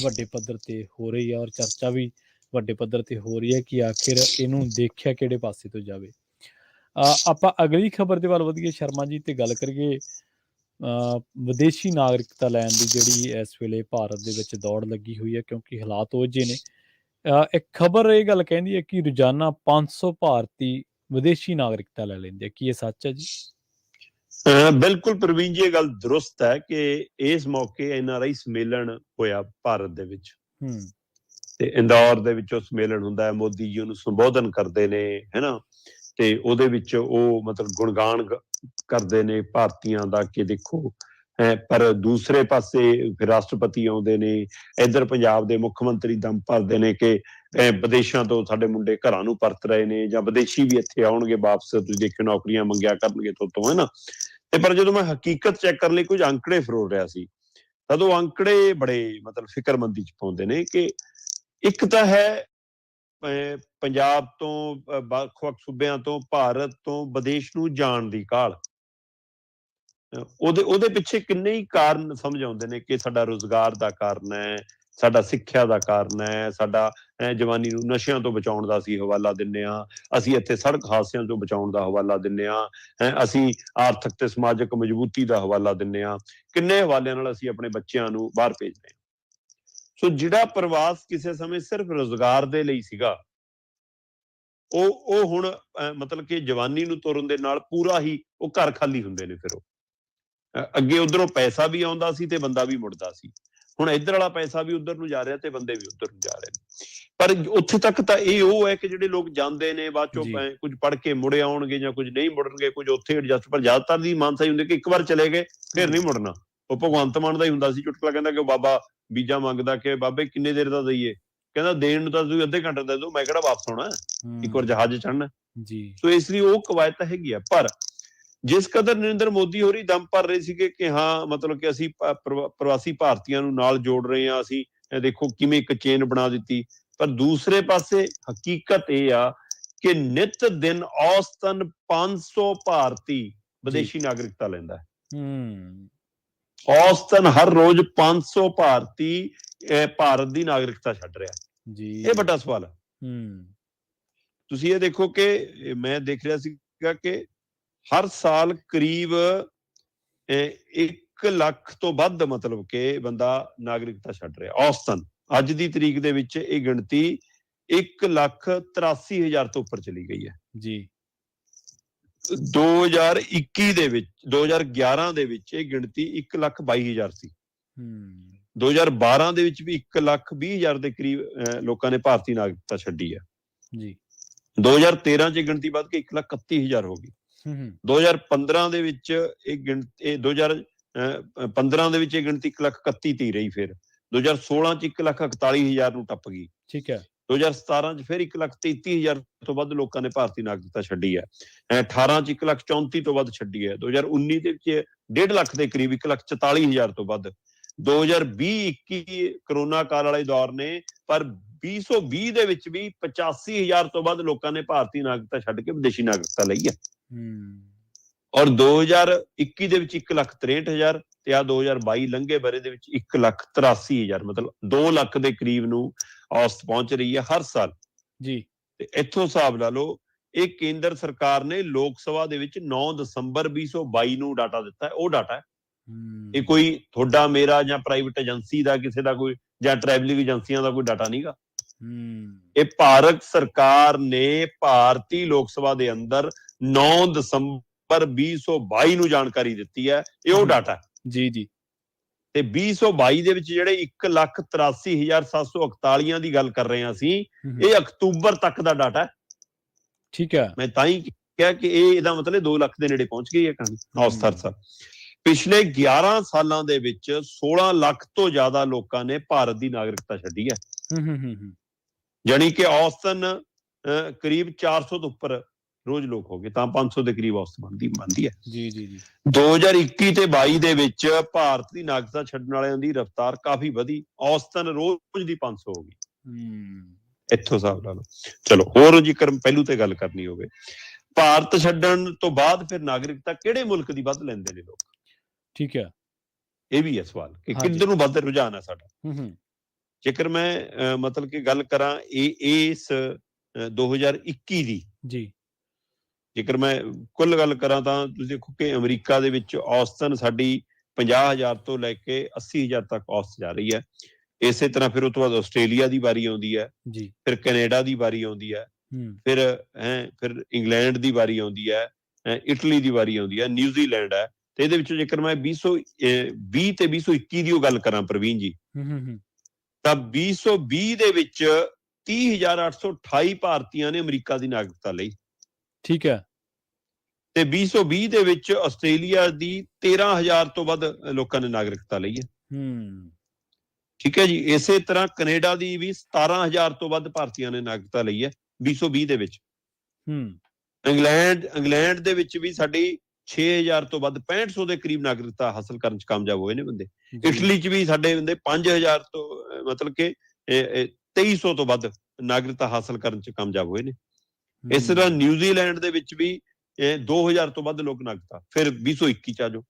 ਵੱਡੇ ਪੱਧਰ ਤੇ ਹੋ ਰਹੀ ਹੈ, ਔਰ ਚਰਚਾ ਵੀ ਵੱਡੇ ਪੱਧਰ ਤੇ ਹੋ ਰਹੀ ਹੈ ਕਿ ਆਖਿਰ ਇਹਨੂੰ ਦੇਖਿਆ ਕਿਹੜੇ ਪਾਸੇ ਤੋਂ ਜਾਵੇ। ਆਪਾਂ ਅਗਲੀ ਖਬਰ ਦੇ ਵੱਲ ਵਧੀਏ ਸ਼ਰਮਾ ਜੀ, ਤੇ ਗੱਲ ਕਰੀਏ ਵਿਦੇਸ਼ੀ ਨਾਗਰਿਕਤਾ ਲੈਣ ਦੀ, ਜਿਹੜੀ ਇਸ ਵੇਲੇ ਭਾਰਤ ਦੇ ਵਿੱਚ ਦੌੜ ਲੱਗੀ ਹੋਈ ਹੈ ਕਿਉਂਕਿ ਹਾਲਾਤ ਉਹ ਜਿਹੇ ਨੇ। ਇੱਕ ਖਬਰ ਇਹ ਗੱਲ ਕਹਿੰਦੀ ਹੈ ਕਿ ਰੋਜ਼ਾਨਾ 500 ਭਾਰਤੀ ਵਿਦੇਸ਼ੀ ਨਾਗਰਿਕਤਾ ਲੈ ਲੈਂਦੇ ਆ, ਕੀ ਇਹ ਸੱਚ ਹੈ ਜੀ? ਬਿਲਕੁਲ ਪ੍ਰਵੀਨ ਜੀ, ਇਹ ਗੱਲ ਦਰੁਸਤ ਹੈ ਕਿ ਇਸ ਮੌਕੇ NRI ਸੰਮੇਲਨ ਹੋਇਆ ਭਾਰਤ ਦੇ ਵਿੱਚ, ਤੇ ਇੰਦੌਰ ਦੇ ਵਿੱਚ ਉਹ ਸੰਮੇਲਨ ਹੁੰਦਾ ਹੈ, ਮੋਦੀ ਜੀ ਉਹਨੂੰ ਸੰਬੋਧਨ ਕਰਦੇ ਨੇ, ਹੈਨਾ, ਤੇ ਉਹਦੇ ਵਿੱਚ ਉਹ ਮਤਲਬ ਗੁਣਗਾਨ ਕਰਦੇ ਨੇ ਭਾਰਤੀਆਂ ਦਾ ਕਿ ਦੇਖੋ, ਪਰ ਦੂਸਰੇ ਪਾਸੇ ਫਿਰ ਰਾਸ਼ਟਰਪਤੀ ਆਉਂਦੇ ਨੇ, ਇੱਧਰ ਪੰਜਾਬ ਦੇ ਮੁੱਖ ਮੰਤਰੀ ਦਮ ਭਰਦੇ ਨੇ ਕਿ ਵਿਦੇਸ਼ਾਂ ਤੋਂ ਸਾਡੇ ਮੁੰਡੇ ਘਰਾਂ ਨੂੰ ਪਰਤ ਰਹੇ ਨੇ, ਜਾਂ ਵਿਦੇਸ਼ੀ ਵੀ ਇੱਥੇ ਆਉਣਗੇ ਵਾਪਸ, ਤੁਸੀਂ ਦੇਖਿਓ ਨੌਕਰੀਆਂ ਮੰਗਿਆ ਕਰਨਗੇ ਤੋਂ, ਹੈ ਨਾ। ਤੇ ਪਰ ਜਦੋਂ ਮੈਂ ਹਕੀਕਤ ਚੈੱਕ ਕਰਨ ਲਈ ਕੁਝ ਅੰਕੜੇ ਫਰੋਲ ਰਿਹਾ ਸੀ, ਤਦੋਂ ਅੰਕੜੇ ਬੜੇ ਮਤਲਬ ਫਿਕਰਮੰਦੀ 'ਚ ਪਾਉਂਦੇ ਨੇ ਕਿ ਇੱਕ ਤਾਂ ਹੈ ਪੰਜਾਬ ਤੋਂ, ਵੱਖ-ਵੱਖ ਸੂਬਿਆਂ ਤੋਂ, ਭਾਰਤ ਤੋਂ ਵਿਦੇਸ਼ ਨੂੰ ਜਾਣ ਦੀ ਕਾਹਲ, ਉਹਦੇ ਪਿੱਛੇ ਕਿੰਨੇ ਹੀ ਕਾਰਨ ਸਮਝ ਆਉਂਦੇ ਨੇ ਕਿ ਸਾਡਾ ਰੁਜ਼ਗਾਰ ਦਾ ਕਾਰਨ ਹੈ, ਸਾਡਾ ਸਿੱਖਿਆ ਦਾ ਕਾਰਨ ਹੈ, ਸਾਡਾ ਜਵਾਨੀ ਨੂੰ ਨਸ਼ਿਆਂ ਤੋਂ ਬਚਾਉਣ ਦਾ ਅਸੀਂ ਹਵਾਲਾ ਦਿੰਦੇ ਹਾਂ, ਅਸੀਂ ਇੱਥੇ ਸੜਕ ਹਾਦਸਿਆਂ ਤੋਂ ਬਚਾਉਣ ਦਾ ਹਵਾਲਾ ਦਿੰਦੇ ਹਾਂ, ਅਸੀਂ ਆਰਥਿਕ ਤੇ ਸਮਾਜਿਕ ਮਜ਼ਬੂਤੀ ਦਾ ਹਵਾਲਾ ਦਿੰਦੇ ਹਾਂ, ਕਿੰਨੇ ਹਵਾਲਿਆਂ ਨਾਲ ਅਸੀਂ ਆਪਣੇ ਬੱਚਿਆਂ ਨੂੰ ਬਾਹਰ ਭੇਜਦੇ ਹਾਂ। ਸੋ ਜਿਹੜਾ ਪ੍ਰਵਾਸ ਕਿਸੇ ਸਮੇਂ ਸਿਰਫ ਰੁਜ਼ਗਾਰ ਦੇ ਲਈ ਸੀਗਾ, ਉਹ ਹੁਣ ਮਤਲਬ ਕਿ ਜਵਾਨੀ ਨੂੰ ਤੁਰਨ ਦੇ ਨਾਲ ਪੂਰਾ ਹੀ ਉਹ ਘਰ ਖਾਲੀ ਹੁੰਦੇ ਨੇ। ਫਿਰ ਉਹ ਅੱਗੇ ਉਧਰੋਂ ਪੈਸਾ ਵੀ ਆਉਂਦਾ ਸੀ ਤੇ ਬੰਦਾ ਵੀ ਮੁੜਦਾ ਸੀ, ਹੁਣ ਇੱਧਰ ਵਾਲਾ ਪੈਸਾ ਵੀ ਉਧਰ ਨੂੰ ਜਾ ਰਿਹਾ ਤੇ ਬੰਦੇ ਵੀ ਉਧਰ ਨੂੰ ਜਾ ਰਹੇ ਨੇ। ਪਰ ਉੱਥੇ ਤੱਕ ਤਾਂ ਇਹ ਉਹ ਹੈ ਕਿ ਜਿਹੜੇ ਲੋਕ ਜਾਂਦੇ ਨੇ ਬਾਅਦ ਚੋਂ ਕੁਝ ਪੜ੍ਹ ਕੇ ਮੁੜੇ ਆਉਣਗੇ ਜਾਂ ਕੁਝ ਨਹੀਂ ਮੁੜਨਗੇ, ਕੁਝ ਉੱਥੇ ਐਡਜਸਟ, ਪਰ ਜ਼ਿਆਦਾਤਰ ਦੀ ਮਾਨਸਾ ਹੀ ਹੁੰਦੀ ਕਿ ਇੱਕ ਵਾਰ ਚਲੇ ਗਏ ਫਿਰ ਨਹੀਂ ਮੁੜਨਾ। ਉਹ ਭਗਵੰਤ ਮਾਨ ਦਾ ਹੀ ਹੁੰਦਾ ਸੀ ਚੁਟਕਲਾ, ਕਹਿੰਦਾ ਕਿ ਬਾਬਾ ਵੀਜ਼ਾ ਮੰਗਦਾ ਕਿ ਬਾਬੇ ਕਿੰਨੇ ਦੇਰ ਦਾ ਦਈਏ, ਕਹਿੰਦਾ ਦੇਣ ਨੂੰ ਤਾਂ ਤੁਸੀਂ ਅੱਧੇ ਘੰਟੇ ਦੇ ਦਿਓ, ਮੈਂ ਕਿਹੜਾ ਵਾਪਸ ਆਉਣਾ, ਇੱਕ ਵਾਰ ਜਹਾਜ਼ ਚੜ੍ਹਨਾ ਜੀ। ਸੋ ਇਸ ਲਈ ਉਹ ਕਵਾਇਤ ਹੈਗੀ ਆ। ਪਰ ਜਿਸ ਕਦਰ ਨਰਿੰਦਰ ਮੋਦੀ ਹੋਰੀ ਦਮ ਭਰ ਰਹੇ ਸੀਗੇ ਕਿ ਹਾਂ ਮਤਲਬ ਕਿ ਅਸੀਂ ਪ੍ਰਵਾਸੀ ਭਾਰਤੀਆਂ ਨੂੰ ਨਾਲ ਜੋੜ ਰਹੇ ਹਾਂ, ਅਸੀਂ ਦੇਖੋ ਕਿਵੇਂ ਇੱਕ ਚੇਨ ਬਣਾ ਦਿੱਤੀ, ਪਰ ਦੂਸਰੇ ਪਾਸੇ ਹਕੀਕਤ ਇਹ ਆ ਕਿ ਨਿਤ ਦਿਨ ਔਸਤਨ 500 ਭਾਰਤੀ ਵਿਦੇਸ਼ੀ ਨਾਗਰਿਕਤਾ ਲੈਂਦਾ ਹੈ। ਔਸਤਨ ਹਰ ਰੋਜ਼ 500 ਭਾਰਤੀ ਭਾਰਤ ਦੀ ਨਾਗਰਿਕਤਾ ਛੱਡ ਰਿਹਾ ਜੀ। ਇਹ ਵੱਡਾ ਸਵਾਲ ਹੈ। ਤੁਸੀਂ ਇਹ ਦੇਖੋ ਕਿ ਮੈਂ ਦੇਖ ਰਿਹਾ ਸੀਗਾ ਕਿ ਹਰ ਸਾਲ ਕਰੀਬ 1 ਲੱਖ ਤੋਂ ਵੱਧ ਮਤਲਬ ਕਿ ਬੰਦਾ ਨਾਗਰਿਕਤਾ ਛੱਡ ਰਿਹਾ ਔਸਤਨ। ਅੱਜ ਦੀ ਤਰੀਕ ਦੇ ਵਿੱਚ ਇਹ ਗਿਣਤੀ 1,83,000 ਤੋਂ ਉੱਪਰ ਚਲੀ ਗਈ ਹੈ ਜੀ। 2021 ਦੇ ਵਿੱਚ 2011 ਦੇ ਵਿੱਚ ਇਹ ਗਿਣਤੀ 1,22,000 ਸੀ। 2012 ਦੇ ਵਿੱਚ ਵੀ 1,20,000 ਦੇ ਕਰੀਬ ਲੋਕਾਂ ਨੇ ਭਾਰਤੀ ਨਾਗਰਿਕਤਾ ਛੱਡੀ ਹੈ ਜੀ। 2013 ਚ ਗਿਣਤੀ ਵੱਧ ਕੇ 1,31,000 ਹੋ ਗਈ। 2015 ਦੇ ਵਿੱਚ ਇਹ ਗਿਣਤੀ 2015 ਦੇ ਵਿੱਚ ਇਹ ਗਿਣਤੀ 1,31,000 ਰਹੀ, ਫਿਰ 2016 ਚ 1,41,000 ਨੂੰ ਟੱਪ ਗਈ। ਠੀਕ ਹੈ। 2017 ਚ ਫਿਰ 1,33,000 ਤੋਂ ਵੱਧ ਲੋਕਾਂ ਨੇ ਭਾਰਤੀ ਨਾਗਰਿਕਤਾ ਛੱਡੀ ਹੈ। 18 ਚ 1,34,000 ਤੋਂ ਵੱਧ ਛੱਡੀ ਹੈ। 2019 ਦੇ ਵਿੱਚ 1.5 ਲੱਖ ਦੇ ਕਰੀਬ 1,44,000 ਤੋਂ ਵੱਧ। 2020-21 ਕਰੋਨਾ ਕਾਲ ਵਾਲੇ ਦੌਰ ਨੇ, ਪਰ 2020 ਦੇ ਵਿੱਚ ਵੀ 85,000 ਤੋਂ ਵੱਧ ਲੋਕਾਂ ਨੇ ਭਾਰਤੀ ਨਾਗਰਿਕਤਾ ਛੱਡ ਕੇ ਵਿਦੇਸ਼ੀ ਨਾਗਰਿਕਤਾ ਲਈ ਹੈ। ਔਰ 2021 ਦੇ ਵਿੱਚ 1,63,000 ਤੇ ਆ 2022 ਲੰਘੇ ਬਰੇ ਦੇ ਵਿੱਚ 1,83,000, ਮਤਲਬ 2 ਲੱਖ ਦੇ ਕਰੀਬ ਨੂੰ ਔਸਤ ਪਹੁੰਚ ਰਹੀ ਹੈ ਹਰ ਸਾਲ ਜੀ। ਤੇ ਇੱਥੋਂ ਹਿਸਾਬ ਲਾ ਲਓ, ਇਹ ਕੇਂਦਰ ਸਰਕਾਰ ਨੇ ਲੋਕ ਸਭਾ ਦੇ ਵਿੱਚ 9 ਦਸੰਬਰ 2022 ਨੂੰ ਡਾਟਾ ਦਿੱਤਾ ਹੈ। ਉਹ ਡਾਟਾ ਹੈ, ਇਹ ਕੋਈ ਤੁਹਾਡਾ ਮੇਰਾ ਜਾਂ ਪ੍ਰਾਈਵੇਟ ਏਜੰਸੀ ਦਾ ਕਿਸੇ ਦਾ ਕੋਈ ਜਾਂ ਟਰੈਵਲਿੰਗ ਏਜੰਸੀਆਂ ਦਾ ਕੋਈ ਡਾਟਾ ਨਹੀਂਗਾ। ਇਹ ਭਾਰਤ ਸਰਕਾਰ ਨੇ ਭਾਰਤੀ ਲੋਕ ਸਭਾ ਦੇ ਅੰਦਰ 9 ਦਸੰਬਰ 2022 ਨੂੰ ਜਾਣਕਾਰੀ ਦਿੱਤੀ ਹੈ। ਇਹ ਉਹ ਡਾਟਾ ਜੀ ਜੀ। ਤੇ 2022 ਦੇ ਵਿੱਚ ਜਿਹੜੇ 1,83,741 ਦੀ ਗੱਲ ਕਰ ਰਹੇ ਹਾਂ ਅਸੀਂ, ਇਹ ਅਕਤੂਬਰ ਤੱਕ ਦਾ ਡਾਟਾ ਹੈ। ਠੀਕ ਹੈ। ਮੈਂ ਤਾਂ ਹੀ ਕਿਹਾ ਕਿ ਇਹਦਾ ਮਤਲਬ 2 ਲੱਖ ਦੇ ਨੇੜੇ ਪਹੁੰਚ ਗਈ ਹੈ ਕਹਾਣੀ ਔਸਤ ਹਰ ਸਾਲ। ਪਿਛਲੇ 11 ਸਾਲਾਂ ਦੇ ਵਿੱਚ 16 ਲੱਖ ਤੋਂ ਜ਼ਿਆਦਾ ਲੋਕਾਂ ਨੇ ਭਾਰਤ ਦੀ ਨਾਗਰਿਕਤਾ ਛੱਡੀ ਹੈ। ਜਾਣੀ ਕਿ ਔਸਤਨ ਕਰੀਬ 400 ਤੋਂ ਉੱਪਰ ਰੋਜ਼ ਲੋਕ ਹੋ ਗਏ, ਤਾਂ 500 ਦੇ ਕਰੀਬ ਔਸਤ ਬਣਦੀ ਹੈ ਜੀ ਜੀ ਜੀ। 2021 ਤੇ 22 ਦੇ ਵਿੱਚ ਭਾਰਤ ਦੀ ਨਾਗਰਿਕਤਾ ਛੱਡਣ ਵਾਲਿਆਂ ਦੀ ਰਫ਼ਤਾਰ ਕਾਫੀ ਵਧੀ, ਔਸਤਨ ਰੋਜ਼ ਦੀ 500 ਹੋ ਗਈ। ਇੱਥੋਂ ਹਿਸਾਬ ਲਾ ਲਓ। ਚਲੋ ਹੋਰ ਜੇਕਰ ਪਹਿਲੂ ਤੇ ਗੱਲ ਕਰਨੀ ਹੋਵੇ, ਭਾਰਤ ਛੱਡਣ ਤੋਂ ਬਾਅਦ ਫਿਰ ਨਾਗਰਿਕਤਾ ਕਿਹੜੇ ਮੁਲਕ ਦੀ ਵੱਧ ਲੈਂਦੇ ਨੇ ਲੋਕ? ਠੀਕ ਹੈ, ਇਹ ਵੀ ਹੈ ਸਵਾਲ ਕਿ ਕਿੱਧਰ ਨੂੰ ਵੱਧ ਰੁਝਾਨ ਹੈ ਸਾਡਾ। ਜੇਕਰ ਮੈਂ ਮਤਲਬ ਕਿ ਗੱਲ ਕਰਾਂ ਇਸ 2021 ਦੀ ਜੀ, ਜੇਕਰ ਮੈਂ ਕੁੱਲ ਗੱਲ ਕਰਾਂ ਤਾਂ ਤੁਸੀਂ ਦੇਖੋ ਕਿ ਅਮਰੀਕਾ ਦੇ ਵਿੱਚ ਔਸਤਨ ਸਾਡੀ 50,000 ਤੋਂ ਲੈ ਕੇ 80,000 ਤੱਕ ਔਸਤ ਜਾ ਰਹੀ ਹੈ। ਇਸੇ ਤਰ੍ਹਾਂ ਫਿਰ ਉਸ ਤੋਂ ਬਾਅਦ ਆਸਟ੍ਰੇਲੀਆ ਦੀ ਵਾਰੀ ਆਉਂਦੀ ਹੈ ਜੀ, ਫਿਰ ਕੈਨੇਡਾ ਦੀ ਵਾਰੀ ਆਉਂਦੀ ਹੈ, ਫਿਰ ਇੰਗਲੈਂਡ ਦੀ ਵਾਰੀ ਆਉਂਦੀ ਹੈ, ਇਟਲੀ ਦੀ ਵਾਰੀ ਆਉਂਦੀ ਹੈ, ਨਿਊਜ਼ੀਲੈਂਡ ਹੈ। ਤੇ ਇਹਦੇ ਵਿੱਚ ਜੇਕਰ ਮੈਂ 2020 ਤੇ 2021 ਦੀ ਉਹ ਗੱਲ ਕਰਾਂ ਪ੍ਰਵੀਨ ਜੀ, ਤਾਂ 2020 ਦੇ ਵਿੱਚ 30,828 ਭਾਰਤੀਆਂ ਨੇ ਅਮਰੀਕਾ ਦੀ ਨਾਗਰਿਕਤਾ ਲਈ। ਠੀਕ ਹੈ। ਤੇ 2020 ਦੇ ਵਿੱਚ ਆਸਟ੍ਰੇਲੀਆ ਦੀ 13,000 ਤੋਂ ਵੱਧ ਲੋਕਾਂ ਨੇ ਨਾਗਰਿਕਤਾ ਲਈ ਹੈ। ਠੀਕ ਹੈ ਜੀ। ਇਸੇ ਤਰ੍ਹਾਂ ਕੈਨੇਡਾ ਦੀ ਵੀ 17,000 ਤੋਂ ਵੱਧ ਭਾਰਤੀਆਂ ਨੇ ਨਾਗਰਿਕਤਾ ਲਈ ਹੈ 2020 ਦੇ ਵਿੱਚ। ਇੰਗਲੈਂਡ ਦੇ ਵਿੱਚ ਵੀ ਸਾਡੀ 6,000 ਤੋਂ ਵੱਧ 6500 ਦੇ ਕਰੀਬ ਨਾਗਰਿਕਤਾ ਹਾਸਲ ਕਰਨ ਚ ਕਾਮਯਾਬ ਹੋਏ ਨੇ ਬੰਦੇ। ਇਟਲੀ ਚ ਵੀ ਸਾਡੇ ਬੰਦੇ 5,000 ਤੋਂ ਮਤਲਬ ਕਿ 2,300 ਤੋਂ ਵੱਧ ਨਾਗਰਿਕਤਾ ਹਾਸਲ ਕਰਨ ਚ ਕਾਮਯਾਬ ਹੋਏ ਨੇ। ਇਸ ਤਰ੍ਹਾਂ ਨਿਊਜ਼ੀਲੈਂਡ ਦੇ ਵਿੱਚ ਵੀ 2,000 ਤੋਂ ਵੱਧ ਲੋਕ ਨਾਗਰਿਕਤਾ। ਫਿਰ 2021 ਚ ਆ ਜਾਓ,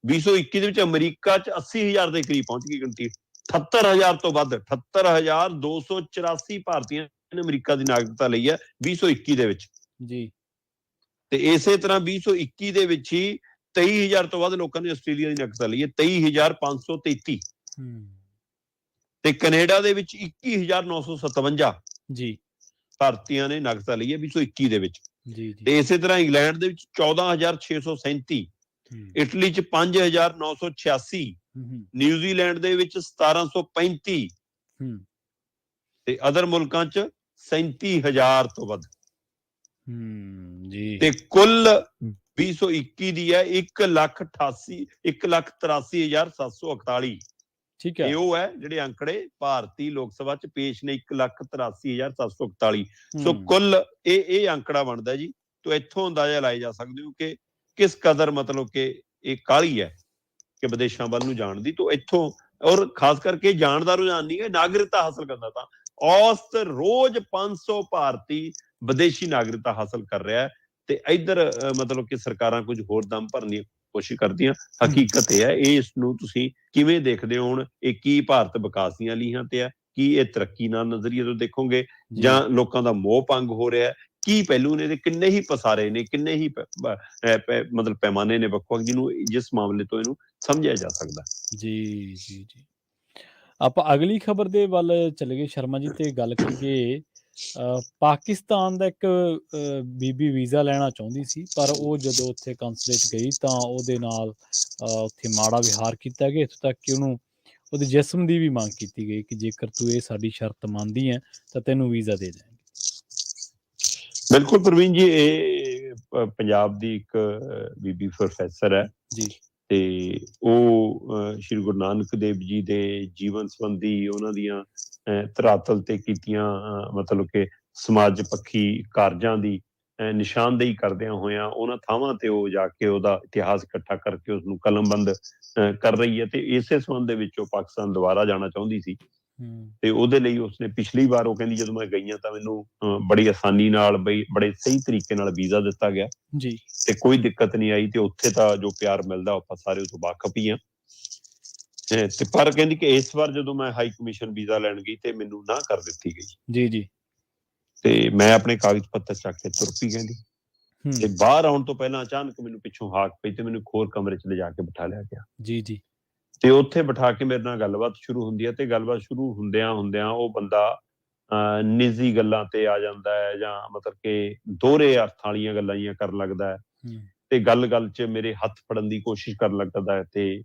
2021 ਦੇ ਵਿੱਚ ਅਮਰੀਕਾ ਚ 80,000 ਦੇ ਕਰੀਬ ਪਹੁੰਚ ਗਈ ਗਿਣਤੀ। 78,000 ਤੋਂ ਵੱਧ 78,284 ਭਾਰਤੀਆਂ ਨੇ ਅਮਰੀਕਾ ਦੀ ਨਾਗਰਿਕਤਾ ਲਈ ਹੈ 2021 ਦੇ ਵਿੱਚ ਜੀ। ਤੇ ਇਸੇ ਤਰ੍ਹਾਂ 2021 ਦੇ ਵਿੱਚ ਹੀ 23,000 ਤੋਂ ਵੱਧ ਲੋਕਾਂ ਨੇ ਆਸਟ੍ਰੇਲੀਆ ਦੀ ਨਾਗਰਿਕਤਾ ਲਈ ਹੈ, 23,533। ਤੇ ਕੈਨੇਡਾ ਦੇ ਵਿੱਚ 21,957 ਜੀ ਭਾਰਤੀਆਂ ਨੇ ਨਾਗਰਿਕਤਾ ਲਈ ਹੈ 2021 ਦੇ ਵਿੱਚ ਜੀ। ਤੇ ਇਸੇ ਤਰ੍ਹਾਂ ਇੰਗਲੈਂਡ ਦੇ ਵਿੱਚ 14,637, ਇਟਲੀ ਚ 5,986, ਨਿਊਜ਼ੀਲੈਂਡ ਦੇ ਵਿੱਚ 1,735, ਤੇ ਅਦਰ ਮੁਲਕਾਂ 'ਚ 37,000 ਤੋਂ ਵੱਧ। ਜੀ ਤੇ ਕੁੱਲ 2021 ਦੀ ਹੈ 1,83,741। ਠੀਕ ਹੈ। ਇਹ ਉਹ ਹੈ ਜਿਹੜੇ ਅੰਕੜੇ ਭਾਰਤੀ ਲੋਕ ਸਭਾ 'ਚ ਪੇਸ਼ ਨੇ, 1,83,741। ਸੋ ਕੁੱਲ ਇਹ ਅੰਕੜਾ ਬਣਦਾ ਜੀ। ਤੋ ਇੱਥੋਂ ਅੰਦਾਜ਼ਾ ਲਾਏ ਜਾ ਸਕਦੇ ਹੋ ਕਿ ਕਿਸ ਕਦਰ ਮਤਲਬ ਕਿ ਇਹ ਕਾਹਲੀ ਹੈ ਕਿ ਵਿਦੇਸ਼ਾਂ ਵੱਲ ਨੂੰ ਜਾਣ ਦੀ। ਤੋ ਇੱਥੋਂ, ਔਰ ਖਾਸ ਕਰਕੇ ਜਾਣ ਦਾ ਰੁਝਾਨ ਨਹੀਂ ਹੈ, ਨਾਗਰਿਕਤਾ ਹਾਸਲ ਕਰਨਾ। ਤਾਂ ਔਸਤ ਰੋਜ਼ 500 ਭਾਰਤੀ ਵਿਦੇਸ਼ੀ ਨਾਗਰਿਕਤਾ ਹਾਸਲ ਕਰ ਰਿਹਾ ਹੈ। ਤੇ ਇੱਧਰ ਮਤਲਬ ਕਿ ਸਰਕਾਰਾਂ ਕੁਝ ਹੋਰ ਦਮ ਭਰਨ ਦੀ ਕੋਸ਼ਿਸ਼ ਕਰਦੀਆਂ। ਹਕੀਕਤ ਇਹ ਹੈ, ਇਸ ਨੂੰ ਤੁਸੀਂ ਕਿਵੇਂ ਦੇਖਦੇ ਹੋ? ਹੁਣ ਇਹ ਕੀ ਭਾਰਤ ਵਿਕਾਸ ਦੀਆਂ ਲੀਹਾਂ ਤੇ ਹੈ, ਕੀ ਇਹ ਤਰੱਕੀ ਨਾਲ ਨਜ਼ਰੀਏ ਤੋਂ ਦੇਖੋਗੇ, ਜਾਂ ਲੋਕਾਂ ਦਾ ਮੋਹ ਭੰਗ ਹੋ ਰਿਹਾ? ਕੀ ਪਹਿਲੂ ਨੇ ਤੇ ਕਿੰਨੇ ਹੀ ਪਸਾਰੇ ਨੇ, ਕਿੰਨੇ ਹੀ ਮਤਲਬ ਪੈਮਾਨੇ ਨੇ ਵੱਖ ਵੱਖ, ਜਿਹਨੂੰ ਜਿਸ ਮਾਮਲੇ ਤੋਂ ਇਹਨੂੰ ਸਮਝਿਆ ਜਾ ਸਕਦਾ। ਜੀ ਜੀ ਜੀ। ਆਪਾਂ ਅਗਲੀ ਖਬਰ ਦੇ ਵੱਲ ਚਲੇ ਗਏ ਸ਼ਰਮਾ ਜੀ, ਤੇ ਗੱਲ ਕਰੀਏ ਪਾਕਿਸਤਾਨ ਦਾ ਇੱਕ ਬੀਬੀ ਵੀਜ਼ਾ ਲੈਣਾ ਚਾਹੁੰਦੀ ਸੀ, ਪਰ ਉਹ ਜਦੋਂ ਉੱਥੇ ਕੰਸੂਲੇਟ ਗਈ ਤਾਂ ਉਹਦੇ ਨਾਲ ਉੱਥੇ ਮਾੜਾ ਵਿਹਾਰ ਕੀਤਾ ਗਿਆ, ਇੱਥੋਂ ਤੱਕ ਕਿ ਉਹਨੂੰ ਉਹਦੇ ਜਿਸਮ ਦੀ ਵੀ ਮੰਗ ਕੀਤੀ ਗਈ ਕਿ ਜੇਕਰ ਤੂੰ ਇਹ ਸਾਡੀ ਸ਼ਰਤ ਮੰਨਦੀ ਹੈ ਤਾਂ ਤੈਨੂੰ ਵੀਜ਼ਾ ਦੇ ਦੇਣਗੇ। ਬਿਲਕੁਲ ਪ੍ਰਵੀਨ ਜੀ, ਇਹ ਪੰਜਾਬ ਦੀ ਇੱਕ ਬੀਬੀ ਪ੍ਰੋਫੈਸਰ ਹੈ ਜੀ, ਤੇ ਉਹ ਸ਼੍ਰੀ ਗੁਰੂ ਨਾਨਕ ਦੇਵ ਜੀ ਦੇ ਜੀਵਨ ਸੰਬੰਧੀ ਉਹਨਾਂ ਦੀਆਂ ਧਰਾਤਲ ਤੇ ਕੀਤੀਆਂ ਮਤਲਬ ਕਿ ਸਮਾਜ ਪੱਖੀ ਕਾਰਜਾਂ ਦੀ ਨਿਸ਼ਾਨਦੇਹੀ ਕਰਦਿਆਂ ਹੋਇਆਂ ਉਹਨਾਂ ਥਾਵਾਂ ਤੇ ਉਹ ਜਾ ਕੇ ਉਹਦਾ ਇਤਿਹਾਸ ਇਕੱਠਾ ਕਰਕੇ ਉਸਨੂੰ ਕਲਮਬੰਦ ਕਰ ਰਹੀ ਹੈ। ਤੇ ਇਸੇ ਸੰਬੰਧ ਦੇ ਵਿੱਚ ਉਹ ਪਾਕਿਸਤਾਨ ਦੁਬਾਰਾ ਜਾਣਾ ਚਾਹੁੰਦੀ ਸੀ। ਤੇ ਉਹਦੇ ਲਈ ਉਸਨੇ ਪਿਛਲੀ ਵਾਰ, ਉਹ ਕਹਿੰਦੀ ਜਦੋਂ ਮੈਂ ਗਈ ਹਾਂ ਤਾਂ ਮੈਨੂੰ ਬੜੀ ਆਸਾਨੀ ਨਾਲ, ਬੜੇ ਸਹੀ ਤਰੀਕੇ ਨਾਲ ਵੀਜ਼ਾ ਦਿੱਤਾ ਗਿਆ ਜੀ, ਤੇ ਕੋਈ ਦਿੱਕਤ ਨਹੀਂ ਆਈ। ਤੇ ਉੱਥੇ ਤਾਂ ਜੋ ਪਿਆਰ ਮਿਲਦਾ ਆਪਾਂ ਸਾਰੇ ਉਹ ਤੋਂ ਵਾਕਫ ਹੀ ਆ। ਤੇ ਪਰ ਕਹਿੰਦੀ ਕਿ ਇਸ ਵਾਰ ਜਦੋਂ ਮੈਂ ਹਾਈ ਕਮਿਸ਼ਨ ਵੀਜ਼ਾ ਲੈਣ ਗਈ ਤੇ ਮੈਨੂੰ ਨਾ ਕਰ ਦਿੱਤੀ ਗਈ। ਜੀ ਜੀ। ਤੇ ਮੈਂ ਆਪਣੇ ਕਾਗਜ਼ ਪੱਤਰ ਚੱਕ ਕੇ ਤੁਰ ਪਈ ਕਹਿੰਦੀ। ਤੇ ਬਾਹਰ ਆਉਣ ਤੋਂ ਪਹਿਲਾਂ ਅਚਾਨਕ ਮੈਨੂੰ ਪਿੱਛੋਂ ਹਾਕ ਪਈ ਤੇ ਮੈਨੂੰ ਇੱਕ ਹੋਰ ਕਮਰੇ 'ਚ ਲਿਜਾ ਕੇ ਬਿਠਾ ਲਿਆ ਗਿਆ। ਜੀ ਜੀ। ਤੇ ਉੱਥੇ ਬਿਠਾ ਕੇ ਮੇਰੇ ਨਾਲ ਗੱਲਬਾਤ ਸ਼ੁਰੂ ਹੁੰਦੀ ਹੈ। ਤੇ ਗੱਲਬਾਤ ਸ਼ੁਰੂ ਹੁੰਦਿਆਂ ਉਹ ਬੰਦਾ ਨਿੱਜੀ ਗੱਲਾਂ ਤੇ ਆ ਜਾਂਦਾ ਹੈ, ਜਾਂ ਮਤਲਬ ਕਿ ਦੋਹਰੇ ਅਰਥਾਂ ਵਾਲੀਆਂ ਗੱਲਾਂ ਜਿਹੀਆਂ ਕਰਨ ਲੱਗਦਾ ਹੈ। ਤੇ ਗੱਲ 'ਚ ਮੇਰੇ ਹੱਥ ਫੜਨ ਦੀ ਕੋਸ਼ਿਸ਼ ਕਰਨ ਲੱਗਦਾ ਹੈ। ਤੇ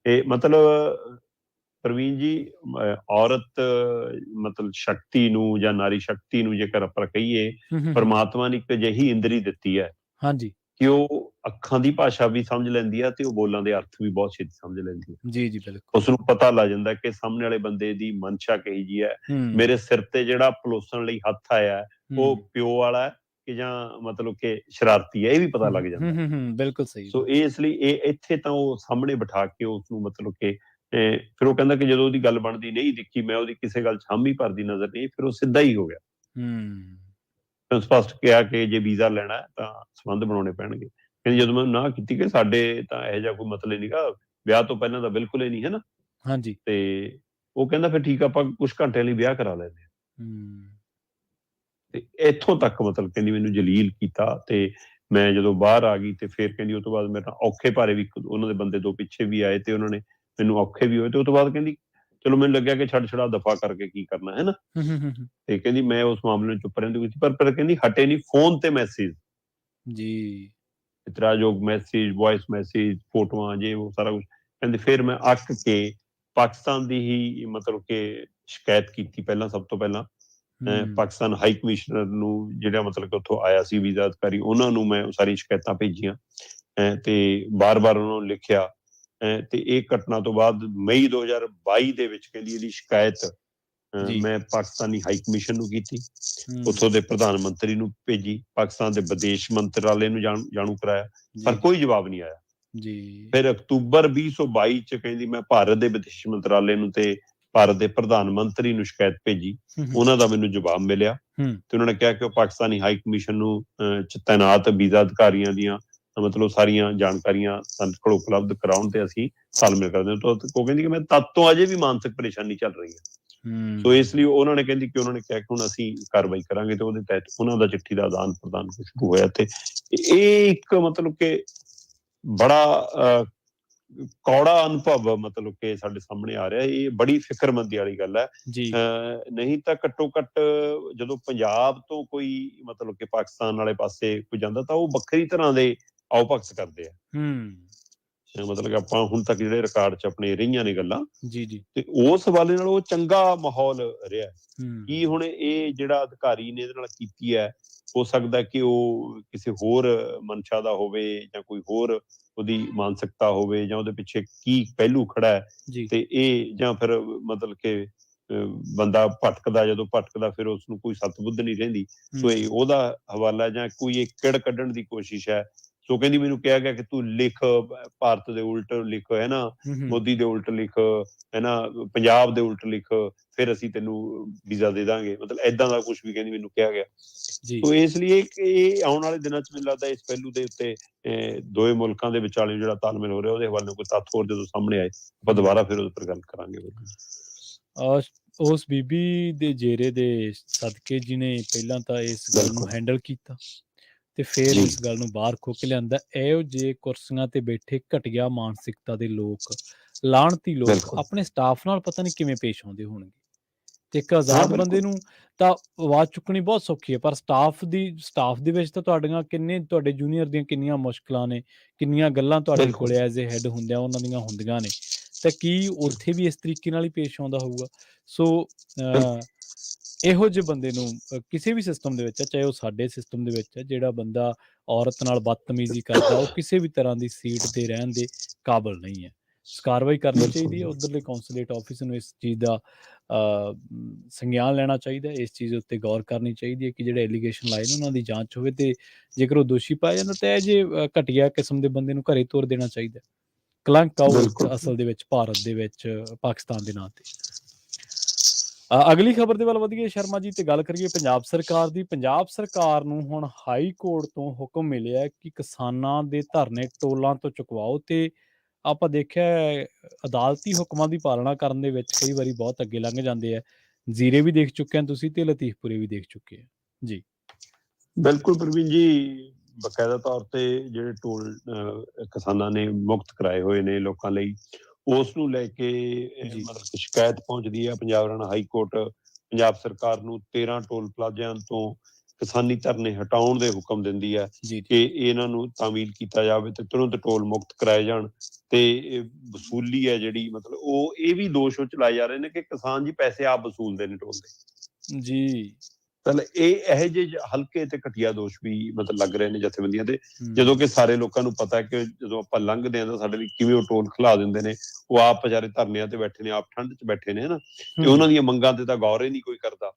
ਇਹ ਮਤਲਬ ਪ੍ਰਵੀਨ ਜੀ, ਔਰਤ ਮਤਲਬ ਸ਼ਕਤੀ ਨੂੰ ਜਾਂ ਨਾਰੀ ਸ਼ਕਤੀ ਨੂੰ ਜੇਕਰ ਆਪਾਂ ਕਹੀਏ, ਪਰਮਾਤਮਾ ਨੇ ਇੱਕ ਅਜਿਹੀ ਇੰਦਰੀ ਦਿੱਤੀ ਹੈ ਕਿ ਉਹ ਅੱਖਾਂ ਦੀ ਭਾਸ਼ਾ ਵੀ ਸਮਝ ਲੈਂਦੀ ਹੈ ਤੇ ਉਹ ਬੋਲਾਂ ਦੇ ਅਰਥ ਵੀ ਬਹੁਤ ਛੇਤੀ ਸਮਝ ਲੈਂਦੀ ਹੈ। ਜੀ ਜੀ, ਬਿਲਕੁਲ। ਉਸਨੂੰ ਪਤਾ ਲੱਗ ਜਾਂਦਾ ਕਿ ਸਾਹਮਣੇ ਵਾਲੇ ਬੰਦੇ ਦੀ ਮਨਸ਼ਾ ਕਹੀ ਜੀ ਹੈ। ਮੇਰੇ ਸਿਰ ਤੇ ਜਿਹੜਾ ਪਲੋਸਣ ਲਈ ਹੱਥ ਆਇਆ ਉਹ ਪਿਓ ਵਾਲਾ ਹੈ ਕਿ ਜਾਂ ਮਤਲਬ ਕਿ ਸ਼ਰਾਰਤੀ ਹੈ, ਇਹ ਵੀ ਪਤਾ ਲੱਗ ਜਾਂਦਾ। ਬਿਲਕੁਲ ਸਹੀ। ਸੋ ਇਸ ਲਈ ਇਹ ਇੱਥੇ ਤਾਂ ਉਹ ਸਾਹਮਣੇ ਬਿਠਾ ਕੇ ਉਸਨੂੰ ਮਤਲਬ ਕਿ ਫਿਰ ਉਹ ਕਹਿੰਦਾ ਕਿ ਜਦੋਂ ਉਹਦੀ ਗੱਲ ਬਣਦੀ ਨਹੀਂ ਦਿਖੀ, ਮੈਂ ਉਹਦੀ ਕਿਸੇ ਗੱਲ 'ਚ ਹਾਮੀ ਭਰਦੀ ਨਜ਼ਰ ਨਹੀਂ, ਫਿਰ ਉਹ ਸਿੱਧਾ ਹੀ ਹੋ ਗਿਆ। ਸਪਸ਼ਟ ਕਿਹਾ ਕਿ ਜੇ ਵੀਜ਼ਾ ਲੈਣਾ ਤਾਂ ਸੰਬੰਧ ਬਣਾਉਣੇ ਪੈਣਗੇ। ਕਹਿੰਦੇ ਜਦੋਂ ਮੈਂ ਨਾ ਕੀਤੀ ਕਿ ਸਾਡੇ ਤਾਂ ਇਹੋ ਜਿਹਾ ਕੋਈ ਮਤਲਬ ਨਹੀਂਗਾ, ਵਿਆਹ ਤੋਂ ਪਹਿਲਾਂ ਤਾਂ ਬਿਲਕੁਲ ਹੀ ਨਹੀਂ, ਹੈ ਨਾ। ਹਾਂਜੀ। ਤੇ ਉਹ ਕਹਿੰਦਾ ਫਿਰ ਠੀਕ ਆ, ਆਪਾਂ ਕੁਛ ਘੰਟਿਆਂ ਲਈ ਵਿਆਹ ਕਰਾ ਲੈਂਦੇ ਹਾਂ। ਤੇ ਇੱਥੋਂ ਤੱਕ ਮਤਲਬ ਕਹਿੰਦੀ ਮੈਨੂੰ ਜਲੀਲ ਕੀਤਾ। ਤੇ ਮੈਂ ਜਦੋਂ ਬਾਹਰ ਆ ਗਈ ਤੇ ਫਿਰ ਕਹਿੰਦੀ ਉਹ ਤੋਂ ਬਾਅਦ ਮੇਰੇ ਨਾਲ ਔਖੇ ਭਾਰੇ ਵੀ ਉਹਨਾਂ ਦੇ ਬੰਦੇ ਦੋ ਪਿੱਛੇ ਵੀ ਆਏ ਤੇ ਉਹਨਾਂ ਨੇ ਮੈਨੂੰ ਔਖੇ ਵੀ ਹੋਏ। ਤੇ ਉਹ ਤੋਂ ਬਾਅਦ ਕਹਿੰਦੀ ਚਲੋ ਮੈਨੂੰ ਲੱਗਿਆ ਕਿ ਛੱਡ ਛੜਾ ਦਫਾ ਕਰਕੇ ਕੀ ਕਰਨਾ, ਹੈ ਨਾ। ਤੇ ਕਹਿੰਦੀ ਮੈਂ ਉਸ ਮਾਮਲੇ ਨੂੰ ਚੁੱਪ ਰਹਿੰਦੀ ਸੀ, ਪਰ ਕਹਿੰਦੀ ਹਟੇ ਨਹੀਂ ਫੋਨ ਤੇ ਮੈਸੇਜ ਜੀ, ਇਤਰਾਜ਼ਯੋਗ ਮੈਸੇਜ, ਵੌਇਸ ਮੈਸੇਜ, ਫੋਟੋਆਂ, ਜੇ ਉਹ ਸਾਰਾ ਕੁਛ। ਕਹਿੰਦੇ ਫਿਰ ਮੈਂ ਅੱਕ ਕੇ ਪਾਕਿਸਤਾਨ ਦੀ ਹੀ ਮਤਲਬ ਕਿ ਸ਼ਿਕਾਇਤ ਕੀਤੀ। ਪਹਿਲਾਂ ਸਭ ਤੋਂ ਪਹਿਲਾਂ ਪਾਕਿਸਤਾਨ ਹਾਈ ਕਮਿਸ਼ਨਰ ਨੂੰ, ਜਿਹੜਾ ਮਤਲਬ ਕਿ ਉੱਥੋਂ ਆਇਆ ਸੀ ਵੀਜ਼ਾ ਅਧਿਕਾਰੀ, ਉਹਨਾਂ ਨੂੰ ਮੈਂ ਸਾਰੀ ਸ਼ਿਕਾਇਤਾਂ ਭੇਜੀਆਂ ਤੇ ਬਾਰ-ਬਾਰ ਉਹਨਾਂ ਨੂੰ ਲਿਖਿਆ। ਤੇ ਇਹ ਘਟਨਾ ਤੋਂ ਬਾਅਦ ਮਈ 2022 ਦੇ ਵਿੱਚ ਕਹਿੰਦੀ ਇਹਦੀ ਸ਼ਿਕਾਇਤ ਮੈਂ ਪਾਕਿਸਤਾਨੀ ਹਾਈ ਕਮਿਸ਼ਨ ਨੂੰ ਕੀਤੀ, ਉੱਥੋਂ ਦੇ ਪ੍ਰਧਾਨ ਮੰਤਰੀ ਨੂੰ ਭੇਜੀ, ਪਾਕਿਸਤਾਨ ਦੇ ਵਿਦੇਸ਼ ਮੰਤਰਾਲੇ ਨੂੰ ਜਾਣੂ ਕਰਾਇਆ, ਪਰ ਕੋਈ ਜਵਾਬ ਨਹੀਂ ਆਇਆ। ਫਿਰ ਅਕਤੂਬਰ 2022 ਚ ਕਹਿੰਦੀ ਮੈਂ ਭਾਰਤ ਦੇ ਵਿਦੇਸ਼ ਮੰਤਰਾਲੇ ਨੂੰ ਤੇ ਭਾਰਤ ਦੇ ਪ੍ਰਧਾਨ ਮੰਤਰੀ ਨੂੰ ਸ਼ਿਕਾਇਤ ਭੇਜੀ। ਉਹਨਾਂ ਦਾ ਮੈਨੂੰ ਜਵਾਬ ਮਿਲਿਆ ਤੇ ਉਹਨਾਂ ਨੇ ਕਿਹਾ ਕਿ ਉਹ ਪਾਕਿਸਤਾਨੀ ਹਾਈ ਕਮਿਸ਼ਨ ਨੂੰ ਤੈਨਾਤ ਵੀਜ਼ਾ ਅਧਿਕਾਰੀਆਂ ਦੀਆਂ ਮਤਲਬ ਸਾਰੀਆਂ ਜਾਣਕਾਰੀਆਂ ਸਾਡੇ ਕੋਲ ਉਪਲਬਧ ਕਰਾਉਣ ਤੇ ਅਸੀਂ ਤਾਲਮੇਲ ਕਰਦੇ ਹਾਂ। ਉਹ ਕਹਿੰਦੀ ਕਿ ਮੈਂ ਤਦ ਤੋਂ ਅਜੇ ਵੀ ਮਾਨਸਿਕ ਪਰੇਸ਼ਾਨੀ ਚੱਲ ਰਹੀ ਹੈ। ਸੋ ਇਸ ਲਈ ਉਹਨਾਂ ਨੇ ਕਹਿੰਦੀ ਕਿ ਉਹਨਾਂ ਨੇ ਕਿਹਾ ਕਿ ਹੁਣ ਅਸੀਂ ਕਾਰਵਾਈ ਕਰਾਂਗੇ ਤੇ ਉਹਦੇ ਤਹਿਤ ਉਹਨਾਂ ਦਾ ਚਿੱਠੀ ਦਾ ਆਦਾਨ ਪ੍ਰਦਾਨ ਸ਼ੁਰੂ ਹੋਇਆ। ਤੇ ਇਹ ਇੱਕ ਮਤਲਬ ਕਿ ਬੜਾ ਕੌੜਾ ਅਨੁਭਵ ਮਤਲਬ ਕਿ ਸਾਡੇ ਸਾਹਮਣੇ ਆ ਰਿਹਾ। ਇਹ ਬੜੀ ਫਿਕਰਮੰਦੀ ਵਾਲੀ ਗੱਲ ਹੈ। ਨਹੀਂ ਤਾਂ ਘੱਟੋ ਘੱਟ ਜਦੋਂ ਪੰਜਾਬ ਤੋਂ ਕੋਈ ਮਤਲਬ ਕਿ ਪਾਕਿਸਤਾਨ ਵਾਲੇ ਪਾਸੇ ਕੋਈ ਜਾਂਦਾ ਤਾਂ ਉਹ ਵੱਖਰੀ ਤਰ੍ਹਾਂ ਦੇ ਆਓ ਭਗਤ ਕਰਦੇ ਆ। ਮਤਲਬ ਕਿ ਆਪਾਂ ਹੁਣ ਤੱਕ ਜਿਹੜੇ ਰਿਕਾਰਡ 'ਚ ਆਪਣੇ ਰਹੀਆਂ ਨੇ ਗੱਲਾਂ, ਜੀ ਜੀ। ਤੇ ਉਸ ਹਵਾਲੇ ਨਾਲ ਉਹ ਚੰਗਾ ਮਾਹੌਲ ਰਿਹਾ। ਕੀ ਹੁਣ ਇਹ ਜਿਹੜਾ ਅਧਿਕਾਰੀ ਨੇ ਇਹਦੇ ਨਾਲ ਕੀਤੀ ਹੈ, ਹੋ ਸਕਦਾ ਕਿ ਉਹ ਕਿਸੇ ਹੋਰ ਮਨਸ਼ਾ ਦਾ ਹੋਵੇ ਜਾਂ ਕੋਈ ਹੋਰ ਉਹਦੀ ਮਾਨਸਿਕਤਾ ਹੋਵੇ, ਜਾਂ ਉਹਦੇ ਪਿੱਛੇ ਕੀ ਪਹਿਲੂ ਖੜਾ ਹੈ, ਤੇ ਇਹ ਜਾਂ ਫਿਰ ਮਤਲਬ ਕਿ ਬੰਦਾ ਭਟਕਦਾ, ਜਦੋਂ ਭਟਕਦਾ ਫਿਰ ਉਸਨੂੰ ਕੋਈ ਸਤਬੁੱਧ ਨਹੀਂ ਰਹਿੰਦੀ। ਸੋ ਇਹ ਉਹਦਾ ਹਵਾਲਾ, ਜਾਂ ਕੋਈ ਇੱਕ ਕਿੜ ਕੱਢਣ ਦੀ ਕੋਸ਼ਿਸ਼ ਹੈ। ਸੋ ਕਹਿੰਦੀ ਮੈਨੂੰ ਕਿਹਾ ਗਿਆ ਕਿ ਤੂੰ ਲਿਖ, ਭਾਰਤ ਦੇ ਉਲਟ ਲਿਖ, ਹੈ ਨਾ, ਮੋਦੀ ਦੇ ਉਲਟ ਲਿਖ, ਹੈ ਨਾ, ਪੰਜਾਬ ਦੇ ਉਲਟ ਲਿਖ, ਫਿਰ ਅਸੀਂ ਤੈਨੂੰ ਵੀਜ਼ਾ ਦੇ ਦਾਂਗੇ, ਮਤਲਬ ਏਦਾਂ ਦਾ ਕੁਝ ਵੀ ਕਹਿੰਦੀ ਮੈਨੂੰ ਕਿਹਾ ਗਿਆ। ਸੋ ਇਸ ਲਈ ਇਹ ਆਉਣ ਵਾਲੇ ਦਿਨਾਂ 'ਚ ਮੈਨੂੰ ਲੱਗਦਾ ਇਸ ਪਹਿਲੂ ਦੇ ਉੱਤੇ ਦੋਵੇਂ ਮੁਲਕਾਂ ਦੇ ਵਿਚਾਲੇ ਜਿਹੜਾ ਤਾਲਮੇਲ ਹੋ ਰਿਹਾ, ਉਹਦੇ ਹਵਾਲੇ ਕੋਈ ਤੱਥ ਹੋਰ ਜਦੋਂ ਸਾਹਮਣੇ ਆਏ ਆਪਾਂ ਦੁਬਾਰਾ ਫਿਰ ਉਹਦੇ ਉੱਪਰ ਗੱਲ ਕਰਾਂਗੇ। ਉਸ ਬੀਬੀ ਦੇ ਜੇਰੇ ਦੇ ਸਦਕੇ ਜਿਹਨੇ ਪਹਿਲਾਂ ਤਾਂ ਇਸ ਗੱਲ ਨੂੰ ਹੈਂਡਲ ਕੀਤਾ ਤੇ ਫਿਰ ਇਸ ਗੱਲ ਨੂੰ ਬਾਹਰ ਖੋ ਕੇ ਲਿਆਂਦਾ। ਇਹੋ ਜਿਹੇ ਕੁਰਸੀਆਂ ਤੇ ਬੈਠੇ ਘਟੀਆ ਮਾਨਸਿਕਤਾ ਦੇ ਲੋਕ, ਲਾਹਣਤੀ ਲੋਕ ਆਪਣੇ ਸਟਾਫ ਨਾਲ ਪਤਾ ਨਹੀਂ ਕਿਵੇਂ ਪੇਸ਼ ਆਉਂਦੇ ਹੋਣਗੇ। ਤੇ ਇੱਕ ਆਜ਼ਾਦ ਬੰਦੇ ਨੂੰ ਤਾਂ ਆਵਾਜ਼ ਚੁੱਕਣੀ ਬਹੁਤ ਸੌਖੀ ਹੈ, ਪਰ ਸਟਾਫ ਦੇ ਵਿੱਚ ਤਾਂ ਤੁਹਾਡੇ ਜੂਨੀਅਰ ਦੀਆਂ ਕਿੰਨੀਆਂ ਮੁਸ਼ਕਲਾਂ ਨੇ, ਕਿੰਨੀਆਂ ਗੱਲਾਂ ਤੁਹਾਡੇ ਕੋਲ ਐਜ਼ ਏ ਹੈਡ ਹੁੰਦਿਆਂ ਉਹਨਾਂ ਦੀਆਂ ਹੁੰਦੀਆਂ ਨੇ, ਤਾਂ ਕੀ ਉੱਥੇ ਵੀ ਇਸ ਤਰੀਕੇ ਨਾਲ ਹੀ ਪੇਸ਼ ਆਉਂਦਾ ਹੋਊਗਾ। ਸੋ ਇਹੋ ਜਿਹੇ ਬੰਦੇ ਨੂੰ ਕਿਸੇ ਵੀ ਸਿਸਟਮ ਦੇ ਵਿੱਚ, ਚਾਹੇ ਉਹ ਸਾਡੇ ਸਿਸਟਮ ਦੇ ਵਿੱਚ ਹੈ, ਜਿਹੜਾ ਬੰਦਾ ਔਰਤ ਨਾਲ ਬਦਤਮੀਜ਼ੀ ਕਰਦਾ, ਉਹ ਕਿਸੇ ਵੀ ਤਰ੍ਹਾਂ ਦੀ ਸੀਟ ਤੇ ਰਹਿਣ ਦੇ ਕਾਬਲ ਨਹੀਂ ਹੈ। ਕਾਰਵਾਈ ਕਰਨੀ ਚਾਹੀਦੀ ਹੈ। ਉੱਧਰਲੇ ਕੌਂਸੂਲੇਟ ਆਫਿਸ ਨੂੰ ਇਸ ਚੀਜ਼ ਦਾ ਸੰਗਿਆਨ ਲੈਣਾ ਚਾਹੀਦਾ, ਇਸ ਚੀਜ਼ ਉੱਤੇ ਗੌਰ ਕਰਨੀ ਚਾਹੀਦੀ ਹੈ ਕਿ ਜਿਹੜੇ ਐਲੀਗੇਸ਼ਨ ਲਾਏ ਨੇ ਉਹਨਾਂ ਦੀ ਜਾਂਚ ਹੋਵੇ, ਤੇ ਜੇਕਰ ਉਹ ਦੋਸ਼ੀ ਪਾਇਆ ਜਾਂਦਾ ਤਾਂ ਇਹ ਜੇ ਘਟੀਆ ਕਿਸਮ ਦੇ ਬੰਦੇ ਨੂੰ ਘਰੇ ਤੋਰ ਦੇਣਾ ਚਾਹੀਦਾ। ਕਲੰਕ ਆਊ ਅਸਲ ਦੇ ਵਿੱਚ ਭਾਰਤ ਦੇ ਵਿੱਚ, ਪਾਕਿਸਤਾਨ ਦੇ ਨਾਂ ਤੇ। ਅਗਲੀ ਖਬਰ ਦੇ ਵੱਲ ਵਧੀਏ ਸ਼ਰਮਾ ਜੀ, ਤੇ ਗੱਲ ਕਰੀਏ ਪੰਜਾਬ ਸਰਕਾਰ ਦੀ। ਪੰਜਾਬ ਸਰਕਾਰ ਨੂੰ ਹੁਣ ਹਾਈ ਕੋਰਟ ਤੋਂ ਹੁਕਮ ਮਿਲਿਆ ਕਿ ਕਿਸਾਨਾਂ ਦੇ ਧਰਨੇ ਟੋਲਾਂ ਤੋਂ ਚੁਕਵਾਓ, ਤੇ ਆਪਾਂ ਦੇਖਿਆ ਅਦਾਲਤੀ ਹੁਕਮਾਂ ਦੀ ਪਾਲਣਾ ਕਰਨ ਦੇ ਵਿੱਚ ਕਈ ਵਾਰੀ ਬਹੁਤ ਅੱਗੇ ਲੰਘ ਜਾਂਦੇ ਆ। ਜ਼ੀਰੇ ਵੀ ਦੇਖ ਚੁੱਕੇ ਹੋ ਤੁਸੀਂ, ਤੇ ਲਤੀਫਪੁਰੇ ਵੀ ਦੇਖ ਚੁੱਕੇ ਆ ਜੀ। ਬਿਲਕੁਲ ਪ੍ਰਵੀਨ ਜੀ, ਬਕਾਇਦਾ ਤੌਰ ਤੇ ਜਿਹੜੇ ਟੋਲ ਕਿਸਾਨਾਂ ਨੇ ਮੁਕਤ ਕਰਾਏ ਹੋਏ ਨੇ ਲੋਕਾਂ ਲਈ, ਉਸ ਨੂੰ ਲੈ ਕੇ ਮਤਲਬ ਸ਼ਿਕਾਇਤ ਪਹੁੰਚਦੀ ਹੈ ਪੰਜਾਬ ਹਰਿਆਣਾ ਹਾਈ ਕੋਰਟ ਪੰਜਾਬ ਸਰਕਾਰ ਨੂੰ 13 ਟੋਲ ਪਲਾਜ਼ਿਆਂ ਤੋਂ ਕਿਸਾਨੀ ਧਰਨੇ ਹਟਾਉਣ ਦੇ ਹੁਕਮ ਦਿੰਦੀ ਹੈ ਕਿ ਇਹਨਾਂ ਨੂੰ ਤਾਮੀਲ ਕੀਤਾ ਜਾਵੇ ਤੇ ਤੁਰੰਤ ਟੋਲ ਮੁਕਤ ਕਰਾਏ ਜਾਣ। ਤੇ ਵਸੂਲੀ ਹੈ ਜਿਹੜੀ, ਮਤਲਬ ਉਹ ਇਹ ਵੀ ਦੋਸ਼ ਉਹ ਚਲਾਏ ਜਾ ਰਹੇ ਨੇ ਕਿ ਕਿਸਾਨ ਜੀ ਪੈਸੇ ਆਪ ਵਸੂਲਦੇ ਨੇ ਟੋਲ ਦੇ ਜੀ। ਪਹਿਲਾਂ ਇਹੋ ਜਿਹੇ ਹਲਕੇ ਤੇ ਘਟੀਆ ਦੋਸ਼ ਵੀ ਮਤਲਬ ਲੱਗ ਰਹੇ ਨੇ ਜਥੇਬੰਦੀਆਂ ਦੇ, ਜਦੋਂ ਕਿ ਸਾਰੇ ਲੋਕਾਂ ਨੂੰ ਪਤਾ ਕਿ ਜਦੋਂ ਆਪਾਂ ਲੰਘਦੇ ਹਾਂ ਤਾਂ ਸਾਡੇ ਲਈ ਕਿਵੇਂ ਉਹ ਟੋਲ ਖਿਲਾ ਦਿੰਦੇ ਨੇ। ਉਹ ਆਪ ਵਿਚਾਰੇ ਧਰਨਿਆਂ ਤੇ ਬੈਠੇ ਨੇ, ਆਪ ਠੰਡ 'ਚ ਬੈਠੇ ਨੇ, ਹਨਾ, ਤੇ ਉਹਨਾਂ ਦੀਆਂ ਮੰਗਾਂ ਤੇ ਤਾਂ ਗੌਰ ਹੀ ਨਹੀਂ ਕੋਈ ਕਰਦਾ।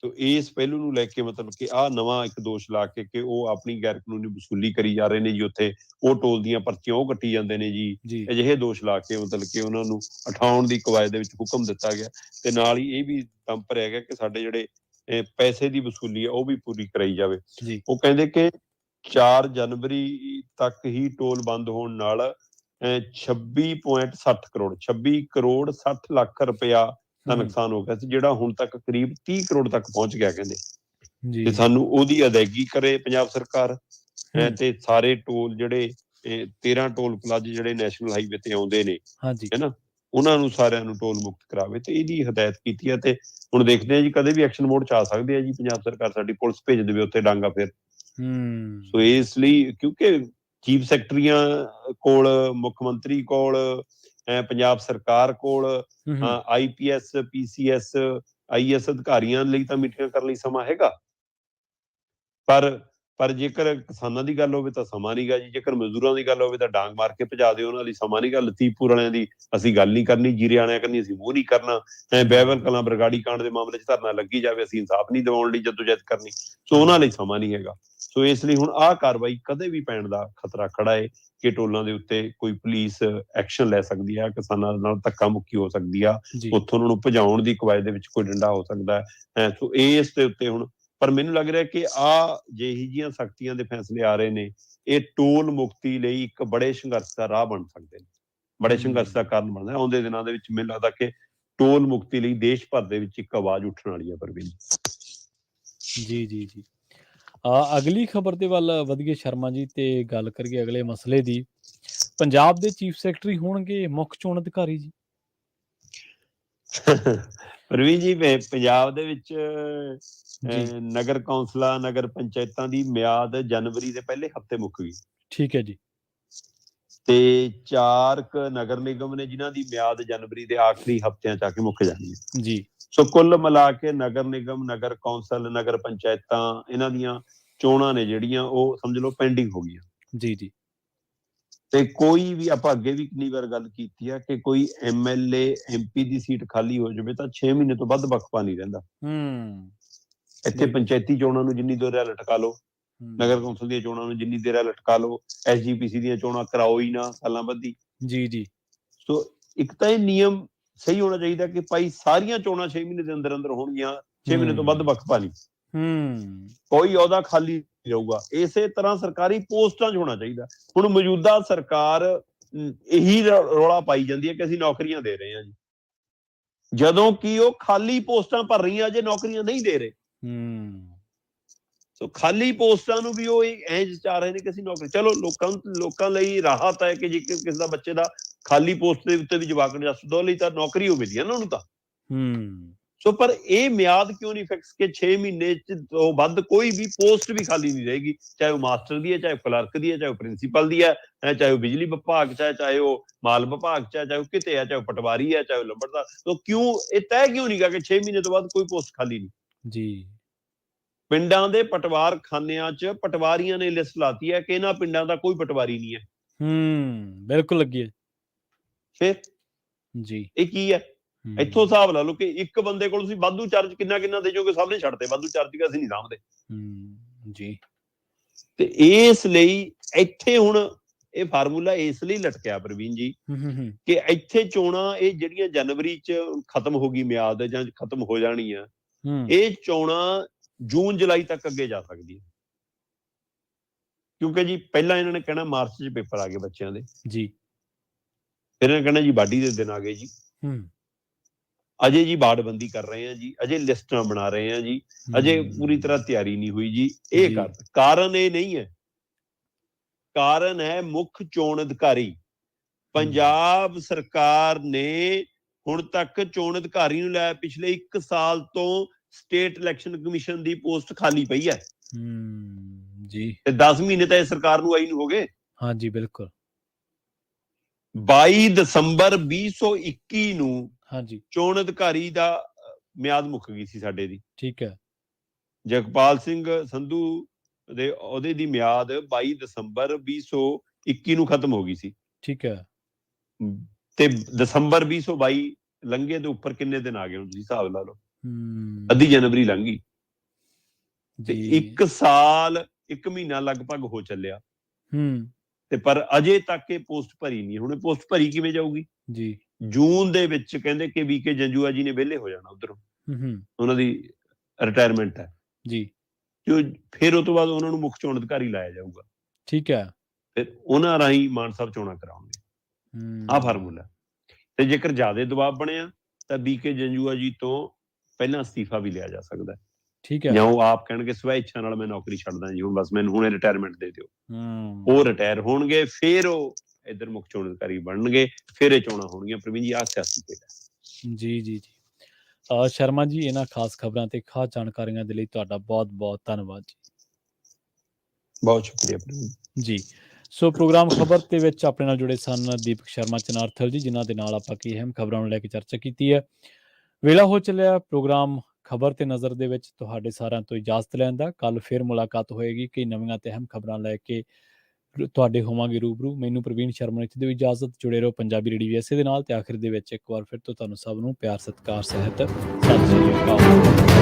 ਤੇ ਇਸ ਪਹਿਲੂ ਨੂੰ ਲੈ ਕੇ ਮਤਲਬ ਕਿ ਆਹ ਨਵਾਂ ਇੱਕ ਦੋਸ਼ ਲਾ ਕੇ ਕਿ ਉਹ ਆਪਣੀ ਗੈਰ ਕਾਨੂੰਨੀ ਵਸੂਲੀ ਕਰੀ ਜਾ ਰਹੇ ਨੇ ਜੀ, ਉੱਥੇ ਉਹ ਟੋਲ ਦੀਆਂ ਪਰਚੀਆਂ ਉਹ ਕੱਟੀ ਜਾਂਦੇ ਨੇ ਜੀ। ਅਜਿਹੇ ਦੋਸ਼ ਲਾ ਕੇ ਮਤਲਬ ਕਿ ਉਹਨਾਂ ਨੂੰ ਉਠਾਉਣ ਦੀ ਕਵਾਇਦ ਦੇ ਵਿੱਚ ਹੁਕਮ ਦਿੱਤਾ ਗਿਆ, ਤੇ ਨਾਲ ਹੀ ਇਹ ਵੀ ਦਮ ਭਰਿਆ ਗਿਆ ਕਿ ਸਾਡੇ ਜਿਹੜੇ ਪੈਸੇ ਦੀ ਵਸੂਲੀ ਹੈ ਉਹ ਵੀ ਪੂਰੀ ਕਰਾਈ ਜਾਵੇ। ਉਹ ਕਹਿੰਦੇ ਕਿ 4 ਜਨਵਰੀ ਤੱਕ ਹੀ ਟੋਲ ਬੰਦ ਹੋਣ ਨਾਲ 26.60 ਕਰੋੜ 26 ਕਰੋੜ 60 ਲੱਖ ਰੁਪਇਆ ਦਾ ਨੁਕਸਾਨ ਹੋ ਗਿਆ ਸੀ, ਜਿਹੜਾ ਹੁਣ ਤੱਕ ਕਰੀਬ 30 ਕਰੋੜ ਤੱਕ ਪਹੁੰਚ ਗਿਆ ਕਹਿੰਦੇ। ਤੇ ਸਾਨੂੰ ਉਹਦੀ ਅਦਾਇਗੀ ਕਰੇ ਪੰਜਾਬ ਸਰਕਾਰ, ਤੇ ਸਾਰੇ ਟੋਲ ਜਿਹੜੇ 13 ਟੋਲ ਪਲਾਜ਼ੇ ਜਿਹੜੇ ਨੈਸ਼ਨਲ ਹਾਈਵੇ ਤੇ ਆਉਂਦੇ ਨੇ, ਹੈਨਾ, ਉਹਨਾਂ ਨੂੰ ਸਾਰਿਆਂ ਨੂੰ ਟੋਲ ਮੁਕਤ ਕਰਾਵੇ, ਤੇ ਇਹਦੀ ਹਦਾਇਤ ਕੀਤੀ ਹੈ। ਤੇ ਹੁਣ ਦੇਖਦੇ ਆ ਜੀ, ਕਦੇ ਵੀ ਐਕਸ਼ਨ ਮੋਡ 'ਚ ਆ ਸਕਦੇ ਆ ਜੀ ਪੰਜਾਬ ਸਰਕਾਰ, ਸਾਡੀ ਪੁਲਿਸ ਭੇਜ ਦੇਵੇ ਉੱਥੇ ਡਾਂਗਾ ਫਿਰ। ਸੋ ਇਸ ਲਈ ਕਿਉਂਕਿ ਚੀਫ ਸੈਕਟਰੀਆਂ ਕੋਲ, ਮੁੱਖ ਮੰਤਰੀ ਕੋਲ, ਪੰਜਾਬ ਸਰਕਾਰ ਕੋਲ, IPS PCS IAS ਅਧਿਕਾਰੀਆਂ ਲਈ ਤਾਂ ਮੀਟਿੰਗਾਂ ਕਰਨ ਲਈ ਸਮਾਂ ਹੈਗਾ, ਪਰ ਜੇਕਰ ਕਿਸਾਨਾਂ ਦੀ ਗੱਲ ਹੋਵੇ ਤਾਂ ਸਮਾਂ ਨੀਗਾ ਜੀ। ਜੇਕਰ ਮਜ਼ਦੂਰਾਂ ਦੀ ਗੱਲ ਹੋਵੇ ਤਾਂ ਡਾਂਗ ਮਾਰ ਕੇ ਭਜਾ ਦਿਓ, ਉਹਨਾਂ ਲਈ ਸਮਾਂ ਨੀਗਾ। ਲਤੀਫਪੁਰ ਵਾਲਿਆਂ ਦੀ ਅਸੀਂ ਗੱਲ ਨਹੀਂ ਕਰਨੀ, ਜੀਰੇ ਵਾਲਿਆਂ ਕਹਿੰਦੀ ਅਸੀਂ ਮੂੰਹ ਨਹੀਂ ਕਰਨਾ, ਬਹਿਬਲ ਕਲਾਂ ਬਰਗਾੜੀ ਕਾਂਡ ਦੇ ਮਾਮਲੇ 'ਚ ਧਰਨਾ ਲੱਗੀ ਜਾਵੇ, ਅਸੀਂ ਇਨਸਾਫ ਨਹੀਂ ਦਿਵਾਉਣ ਲਈ ਜਦੋਜਹਿਦ ਕਰਨੀ। ਸੋ ਉਹਨਾਂ ਲਈ ਸਮਾਂ ਨਹੀਂ ਹੈਗਾ। ਸੋ ਇਸ ਲਈ ਹੁਣ ਆਹ ਕਾਰਵਾਈ ਕਦੇ ਵੀ ਪੈਣ ਦਾ ਖਤਰਾ ਖੜਾ ਹੈ ਕਿ ਟੋਲਾਂ ਦੇ ਉੱਤੇ ਕੋਈ ਪੁਲਿਸ ਐਕਸ਼ਨ ਲੈ ਸਕਦੀ ਹੈ, ਕਿਸਾਨਾਂ ਨਾਲ ਧੱਕਾ ਮੁੱਕੀ ਹੋ ਸਕਦੀ ਆ, ਉੱਥੋਂ ਉਹਨਾਂ ਨੂੰ ਭਜਾਉਣ ਦੀ ਕਵਾਇਦ ਦੇ ਵਿੱਚ ਕੋਈ ਡੰਡਾ ਹੋ ਸਕਦਾ ਹੈ। ਸੋ ਇਸ ਦੇ ਉੱਤੇ ਹੁਣ, ਪਰ ਮੈਨੂੰ ਲੱਗ ਰਿਹਾ ਕਿ ਜਿਹੀ ਜਿਹੀਆਂ ਸਖਤੀਆਂ ਦੇ ਫੈਸਲੇ ਆ ਰਹੇ ਨੇ, ਇਹ ਟੋਲ ਮੁਕਤੀ ਲਈ ਇੱਕ ਬੜੇ ਸੰਘਰਸ਼ ਦਾ ਰਾਹ ਬਣ ਸਕਦੇ ਨੇ, ਬੜੇ ਸੰਘਰਸ਼ ਦਾ ਕਾਰਨ ਬਣਦਾ। ਆਉਂਦੇ ਦਿਨਾਂ ਦੇ ਵਿੱਚ ਮੈਨੂੰ ਲੱਗਦਾ ਕਿ ਟੋਲ ਮੁਕਤੀ ਲਈ ਦੇਸ਼ ਭਰ ਦੇ ਵਿੱਚ ਇੱਕ ਆਵਾਜ਼ ਉੱਠਣ ਵਾਲੀ ਹੈ। ਪ੍ਰਵੀਨ ਜੀ ਜੀ ਜੀ। ਅਗਲੀ ਖਬਰ ਦੇ ਵੱਲ ਵਧੀਏ ਸ਼ਰਮਾ ਜੀ, ਤੇ ਗੱਲ ਕਰੀਏ ਅਗਲੇ ਮਸਲੇ ਦੀ। ਪੰਜਾਬ ਦੇ ਚੀਫ ਸੈਕਟਰੀ ਹੋਣਗੇ ਮੁੱਖ ਚੋਣ ਅਧਿਕਾਰੀ ਜੀ। ਪ੍ਰਵੀਨ ਜੀ, ਪੰਜਾਬ ਦੇ ਵਿੱਚ ਨਗਰ ਕੌਂਸਲਾਂ, ਨਗਰ ਪੰਚਾਇਤਾਂ ਦੀ ਮਿਆਦ ਜਨਵਰੀ ਦੇ ਪਹਿਲੇ ਹਫ਼ਤੇ ਮੁੱਕ ਗਈ। ਠੀਕ ਹੈ ਜੀ। ਤੇ 4 ਨਗਰ ਨਿਗਮ ਨੇ ਜਿਨ੍ਹਾਂ ਦੀ ਮਿਆਦ ਜਨਵਰੀ ਦੇ ਆਖਰੀ ਹਫ਼ਤਿਆਂ 'ਚ ਆ ਕੇ ਮੁੱਕ ਜਾਣੀ ਹੈ ਜੀ। ਸੋ ਕੁੱਲ ਮਿਲਾ ਕੇ ਨਗਰ ਨਿਗਮ, ਨਗਰ ਕੌਂਸਲ, ਨਗਰ ਪੰਚਾਇਤਾਂ, ਇਹਨਾਂ ਦੀਆਂ ਚੋਣਾਂ ਨੇ ਜਿਹੜੀਆਂ ਉਹ ਸਮਝ ਲਓ ਪੈਂਡਿੰਗ ਹੋ ਗਈਆਂ। ਜੀ ਜੀ। ਤੇ ਕੋਈ ਵੀ, ਆਪਾਂ ਅੱਗੇ ਵੀ ਕਿੰਨੀ ਵਾਰ ਗੱਲ ਕੀਤੀ ਆ ਕਿ ਕੋਈ MLA MP ਦੀ ਸੀਟ ਖਾਲੀ ਹੋ ਜਾਵੇ ਤਾਂ 6 ਮਹੀਨੇ ਤੋਂ ਵੱਧ ਵਕਫਾ ਨਹੀਂ ਰਹਿੰਦਾ। ਇੱਥੇ ਪੰਚਾਇਤੀ ਚੋਣਾਂ ਨੂੰ ਜਿੰਨੀ ਦੇਰ ਹੈ ਲਟਕਾ ਲਓ, ਨਗਰ ਕੌਂਸਲ ਦੀਆਂ ਚੋਣਾਂ ਨੂੰ ਜਿੰਨੀ ਦੇਰ ਹੈ ਲਟਕਾ ਲਓ, SGPC ਦੀਆਂ ਚੋਣਾਂ ਕਰਾਓ ਹੀ ਨਾ ਸਾਲਾਂ ਬੱਧੀ। ਜੀ ਜੀ। ਸੋ ਇੱਕ ਤਾਂ ਇਹ ਨਿਯਮ ਸਹੀ ਹੋਣਾ ਚਾਹੀਦਾ ਕਿ ਭਾਈ ਸਾਰੀਆਂ ਚੋਣਾਂ 6 ਮਹੀਨੇ ਦੇ ਅੰਦਰ ਅੰਦਰ ਹੋਣਗੀਆਂ, 6 ਮਹੀਨੇ ਤੋਂ ਵੱਧ ਵਕਫਾ ਨਹੀਂ, ਕੋਈ ਅਹੁਦਾ ਖਾਲੀ ਨਹੀਂ ਰਹੂਗਾ। ਇਸੇ ਤਰ੍ਹਾਂ ਸਰਕਾਰੀ ਪੋਸਟਾਂ 'ਚ ਹੋਣਾ ਚਾਹੀਦਾ। ਹੁਣ ਮੌਜੂਦਾ ਸਰਕਾਰ ਇਹੀ ਰੌਲਾ ਪਾਈ ਜਾਂਦੀ ਹੈ ਕਿ ਅਸੀਂ ਨੌਕਰੀਆਂ ਦੇ ਰਹੇ ਹਾਂ ਜੀ, ਜਦੋਂ ਕਿ ਉਹ ਖਾਲੀ ਪੋਸਟਾਂ ਭਰ ਰਹੀਆਂ, ਅਜੇ ਨੌਕਰੀਆਂ ਨਹੀਂ ਦੇ ਰਹੇ। ਸੋ ਖਾਲੀ ਪੋਸਟਾਂ ਨੂੰ ਵੀ ਉਹ ਐਂ ਚਾਹ ਰਹੇ ਨੇ ਕਿ ਅਸੀਂ ਨੌਕਰੀ, ਚਲੋ ਲੋਕਾਂ ਲਈ ਰਾਹਤ ਹੈ ਕਿ ਜੇ ਕਿਸੇ ਦਾ ਬੱਚੇ ਦਾ ਖਾਲੀ ਪੋਸਟ ਦੇ ਉੱਤੇ ਵੀ ਜਵਾਕ ਐਡਜਸਟ ਦੋ ਲਈ ਤਾਂ ਨੌਕਰੀ ਹੋ ਮਿਲੀ ਇਹਨਾਂ ਨੂੰ ਤਾਂ। ਸੋ ਪਰ ਇਹ ਮਿਆਦ ਕਿਉਂ ਨਹੀਂ ਫਿਕਸ ਕਿ 6 ਮਹੀਨੇ ਤੋਂ ਵੱਧ ਕੋਈ ਵੀ ਪੋਸਟ ਵੀ ਖਾਲੀ ਨਹੀਂ ਰਹੇਗੀ, ਚਾਹੇ ਉਹ ਮਾਸਟਰ ਦੀ ਹੈ, ਚਾਹੇ ਕਲਰਕ ਦੀ ਹੈ, ਚਾਹੇ ਉਹ ਪ੍ਰਿੰਸੀਪਲ ਦੀ ਹੈ, ਚਾਹੇ ਉਹ ਬਿਜਲੀ ਵਿਭਾਗ 'ਚ ਹੈ, ਚਾਹੇ ਉਹ ਮਾਲ ਵਿਭਾਗ 'ਚ ਹੈ, ਚਾਹੇ ਉਹ ਕਿਤੇ ਹੈ, ਚਾਹੇ ਉਹ ਪਟਵਾਰੀ ਹੈ, ਚਾਹੇ ਉਹ ਲੰਬੜਦਾਰ। ਸੋ ਕਿਉਂ ਇਹ ਤੈਅ ਕਿਉਂ ਨਹੀਂ ਗਾ ਕਿ 6 ਮਹੀਨੇ ਤੋਂ ਵੱਧ ਕੋਈ ਪੋਸਟ ਖਾਲੀ ਨਹੀਂ ਜੀ। ਪਿੰਡਾਂ ਦੇ ਪਟਵਾਰ ਖਾਨਿਆਂ 'ਚ ਪਟਵਾਰੀਆਂ ਨੇ ਲਿਸਟ ਲਾਤੀ ਹੈ ਕਿ ਇਹਨਾਂ ਪਿੰਡਾਂ ਦਾ ਕੋਈ ਪਟਵਾਰੀ ਨਹੀਂ ਹੈ। ਬਿਲਕੁਲ ਲੱਗੀ ਹੈ ਫਿਰ ਜੀ। ਇਹ ਕੀ ਹੈ? ਇੱਥੋਂ ਹਿਸਾਬ ਲਾ ਲਓ ਕਿ ਇੱਕ ਬੰਦੇ ਕੋਲ ਤੁਸੀਂ ਵਾਧੂ ਚਾਰਜ ਕਿੰਨਾ ਦੇ ਜੋਗੇ, ਸਭ ਨੇ ਛੱਡਦੇ ਵਾਧੂ ਚਾਰਜ ਕਿ ਅਸੀਂ ਨਹੀਂ ਸਾਂਭਦੇ ਜੀ। ਤੇ ਇਸ ਲਈ ਇੱਥੇ ਹੁਣ ਇਹ ਫਾਰਮੂਲਾ ਇਸ ਲਈ ਲਟਕਿਆ ਪ੍ਰਵੀਨ ਜੀ ਕਿ ਇੱਥੇ ਚੋਣਾਂ ਇਹ ਜਿਹੜੀਆਂ ਜਨਵਰੀ 'ਚ ਖਤਮ ਹੋ ਗਈ ਮਿਆਦ ਜਾਂ ਖਤਮ ਹੋ ਜਾਣੀਆਂ, ਇਹ ਚੋਣਾਂ ਜੂਨ ਜੁਲਾਈ ਤੱਕ ਅੱਗੇ ਜਾ ਸਕਦੀ ਹੈ। ਕਿਉਂਕਿ ਜੀ ਪਹਿਲਾਂ ਇਹਨਾਂ ਨੇ ਕਹਿਣਾ ਮਾਰਚ 'ਚ ਪੇਪਰ ਆ ਗਏ ਬੱਚਿਆਂ ਦੇ ਜੀ, ਫਿਰ ਇਹਨਾਂ ਨੇ ਕਹਿਣਾ ਜੀ ਵਾਢੀ ਦੇ ਦਿਨ ਆ ਗਏ ਜੀ, ਅਜੇ ਜੀ ਬਾੜਬੰਦੀ ਕਰ ਰਹੇ ਆ ਜੀ, ਅਜੇ ਲਿਸਟਾਂ ਬਣਾ ਰਹੇ ਆ ਜੀ, ਅਜੇ ਪੂਰੀ ਤਰ੍ਹਾਂ ਤਿਆਰੀ ਨਹੀਂ ਹੋਈ ਜੀ। ਇਹ ਕਾਰਨ ਇਹ ਨਹੀਂ ਹੈ, ਕਾਰਨ ਹੈ ਮੁੱਖ ਚੋਣ ਅਧਿਕਾਰੀ। ਪੰਜਾਬ ਸਰਕਾਰ ਨੇ ਹੁਣ ਤੱਕ ਚੋਣ ਅਧਿਕਾਰੀ ਨੂੰ ਲੈ ਪਿਛਲੇ 1 ਸਾਲ ਤੋਂ ਸਟੇਟ ਇਲੈਕਸ਼ਨ ਕਮਿਸ਼ਨ ਦੀ ਪੋਸਟ ਖਾਲੀ ਪਈ ਹੈ ਜੀ, ਤੇ 10 ਮਹੀਨੇ ਤਾਂ ਇਹ ਸਰਕਾਰ ਨੂੰ ਆਈ ਨੂੰ ਹੋ ਗਏ। ਹਾਂਜੀ ਬਿਲਕੁਲ। 22 ਦਸੰਬਰ 2021 ਨੂੰ ਹਾਂਜੀ ਚੋਣ ਅਧਿਕਾਰੀ ਦਾ ਮਿਆਦ ਮੁੱਕ ਗਈ ਸੀ ਸਾਡੇ ਦੀ। ਠੀਕ ਹੈ। ਜਗਪਾਲ ਸਿੰਘ ਸੰਧੂ ਦੇ ਉਹਦੇ ਦੀ ਮਿਆਦ 22 ਦਸੰਬਰ 2021 ਨੂੰ ਖਤਮ ਹੋ ਗਈ ਸੀ। ਠੀਕ ਹੈ। ਤੇ ਦਸੰਬਰ 2022 ਲੰਘੇ ਦੇ ਉੱਪਰ ਕਿੰਨੇ ਦਿਨ ਆ ਗਏ ਹੁਣ ਤੁਸੀਂ ਹਿਸਾਬ ਲਾ ਲਓ, ਅੱਧੀ ਜਨਵਰੀ ਲੰਘ ਗਈ ਤੇ 1 ਸਾਲ 1 ਮਹੀਨਾ ਲਗਭਗ ਹੋ ਚੱਲਿਆ ਤੇ ਪਰ ਅਜੇ ਤੱਕ ਇਹ ਪੋਸਟ ਭਰੀ ਨਹੀਂ। ਹੁਣ ਇਹ ਪੋਸਟ ਭਰੀ ਕਿਵੇਂ ਜਾਊਗੀ ਜੀ? ਜੂਨ ਦੇ ਵਿੱਚ ਕਹਿੰਦੇ ਕਿ VK ਜੰਜੂਆ ਜੀ ਨੇ ਵਿਹਲੇ ਹੋ ਜਾਣਾ, ਉਧਰੋਂ ਉਹਨਾਂ ਦੀ ਰਿਟਾਇਰਮੈਂਟ ਹੈ ਜੀ, ਫਿਰ ਉਹ ਤੋਂ ਬਾਅਦ ਉਹਨਾਂ ਨੂੰ ਮੁੱਖ ਚੋਣ ਅਧਿਕਾਰੀ ਲਾਇਆ ਜਾਊਗਾ। ਠੀਕ ਹੈ। ਫਿਰ ਉਹਨਾਂ ਰਾਹੀਂ ਮਾਨ ਸਾਹਿਬ ਚੋਣਾਂ ਕਰਾਉਣਗੇ। ਆਹ ਫਾਰਮੂਲਾ। ਤੇ ਜੇਕਰ ਜ਼ਿਆਦਾ ਦਬਾਅ ਬਣਿਆ ਤਾਂ VK ਜੰਜੂਆ ਜੀ ਤੋਂ ਪਹਿਲਾਂ ਅਸਤੀਫਾ ਵੀ ਲਿਆ ਜਾ ਸਕਦਾ। ਠੀਕ ਹੈ। ਜਾਂ ਉਹ ਆਪ ਕਹਿਣਗੇ ਸਵੈ ਇੱਛਾ ਨਾਲ ਮੈਂ ਨੌਕਰੀ ਛੱਡਦਾ ਜੀ, ਹੁਣ ਬਸ ਮੈਨੂੰ ਹੁਣੇ ਰਿਟਾਇਰਮੈਂਟ ਦੇ ਦਿਓ। ਉਹ ਰਿਟਾਇਰ ਹੋਣਗੇ, ਫਿਰ ਉਹ ਇੱਧਰ ਮੁੱਖ ਚੋਣ ਅਧਿਕਾਰੀ ਬਣਨਗੇ, ਫਿਰ ਇਹ ਚੋਣਾਂ ਹੋਣਗੀਆਂ। ਪ੍ਰਵੀਨ ਜੀ ਆਹ ਸਿਆਸੀ ਖੇਡ ਹੈ। ਜੀ ਜੀ ਜੀ। ਸ਼ਰਮਾ ਜੀ, ਇਹਨਾਂ ਖਾਸ ਖਬਰਾਂ ਤੇ ਖਾਸ ਜਾਣਕਾਰੀਆਂ ਦੇ ਲਈ ਤੁਹਾਡਾ ਬਹੁਤ ਬਹੁਤ ਧੰਨਵਾਦ ਜੀ। ਬਹੁਤ ਸ਼ੁਕਰੀਆ ਪ੍ਰਵੀਨ ਜੀ। ਸੋ ਪ੍ਰੋਗਰਾਮ ਖਬਰ ਦੇ ਵਿੱਚ ਆਪਣੇ ਨਾਲ ਜੁੜੇ ਸਨ ਦੀਪਕ ਸ਼ਰਮਾ ਚਨਾਰਥਲ ਜੀ, ਜਿਨ੍ਹਾਂ ਦੇ ਨਾਲ ਆਪਾਂ ਕੀ ਅਹਿਮ ਖਬਰਾਂ ਨੂੰ ਲੈ ਕੇ ਚਰਚਾ ਕੀਤੀ ਹੈ। ਵੇਲਾ ਹੋ ਚੱਲਿਆ ਪ੍ਰੋਗਰਾਮ ਖਬਰ ਤੇ ਨਜ਼ਰ ਦੇ ਵਿੱਚ ਤੁਹਾਡੇ ਸਾਰਿਆਂ ਤੋਂ ਇਜਾਜ਼ਤ ਲੈਣ ਦਾ। ਕੱਲ ਫਿਰ ਮੁਲਾਕਾਤ ਹੋਏਗੀ ਕਈ ਨਵੀਆਂ ਤੇ ਅਹਿਮ ਖਬਰਾਂ ਲੈ ਕੇ ਤੁਹਾਡੇ ਹੋਵਾਂਗੇ ਰੂਬਰੂ। ਮੈਨੂੰ ਪ੍ਰਵੀਨ ਸ਼ਰਮਾ ਨੇ ਦਿਓ ਇਜਾਜ਼ਤ। ਜੁੜੇ ਰਹੋ ਪੰਜਾਬੀ ਰੇਡੀਓ ਇਸੇ ਦੇ ਨਾਲ। ਤੇ ਆਖਿਰ ਦੇ ਵਿੱਚ ਇੱਕ ਵਾਰ ਫਿਰ ਤੋਂ ਤੁਹਾਨੂੰ ਸਭ ਨੂੰ ਪਿਆਰ ਸਤਿਕਾਰ ਸਹਿਤ ਸਤਿ ਸ਼੍ਰੀ ਅਕਾਲ।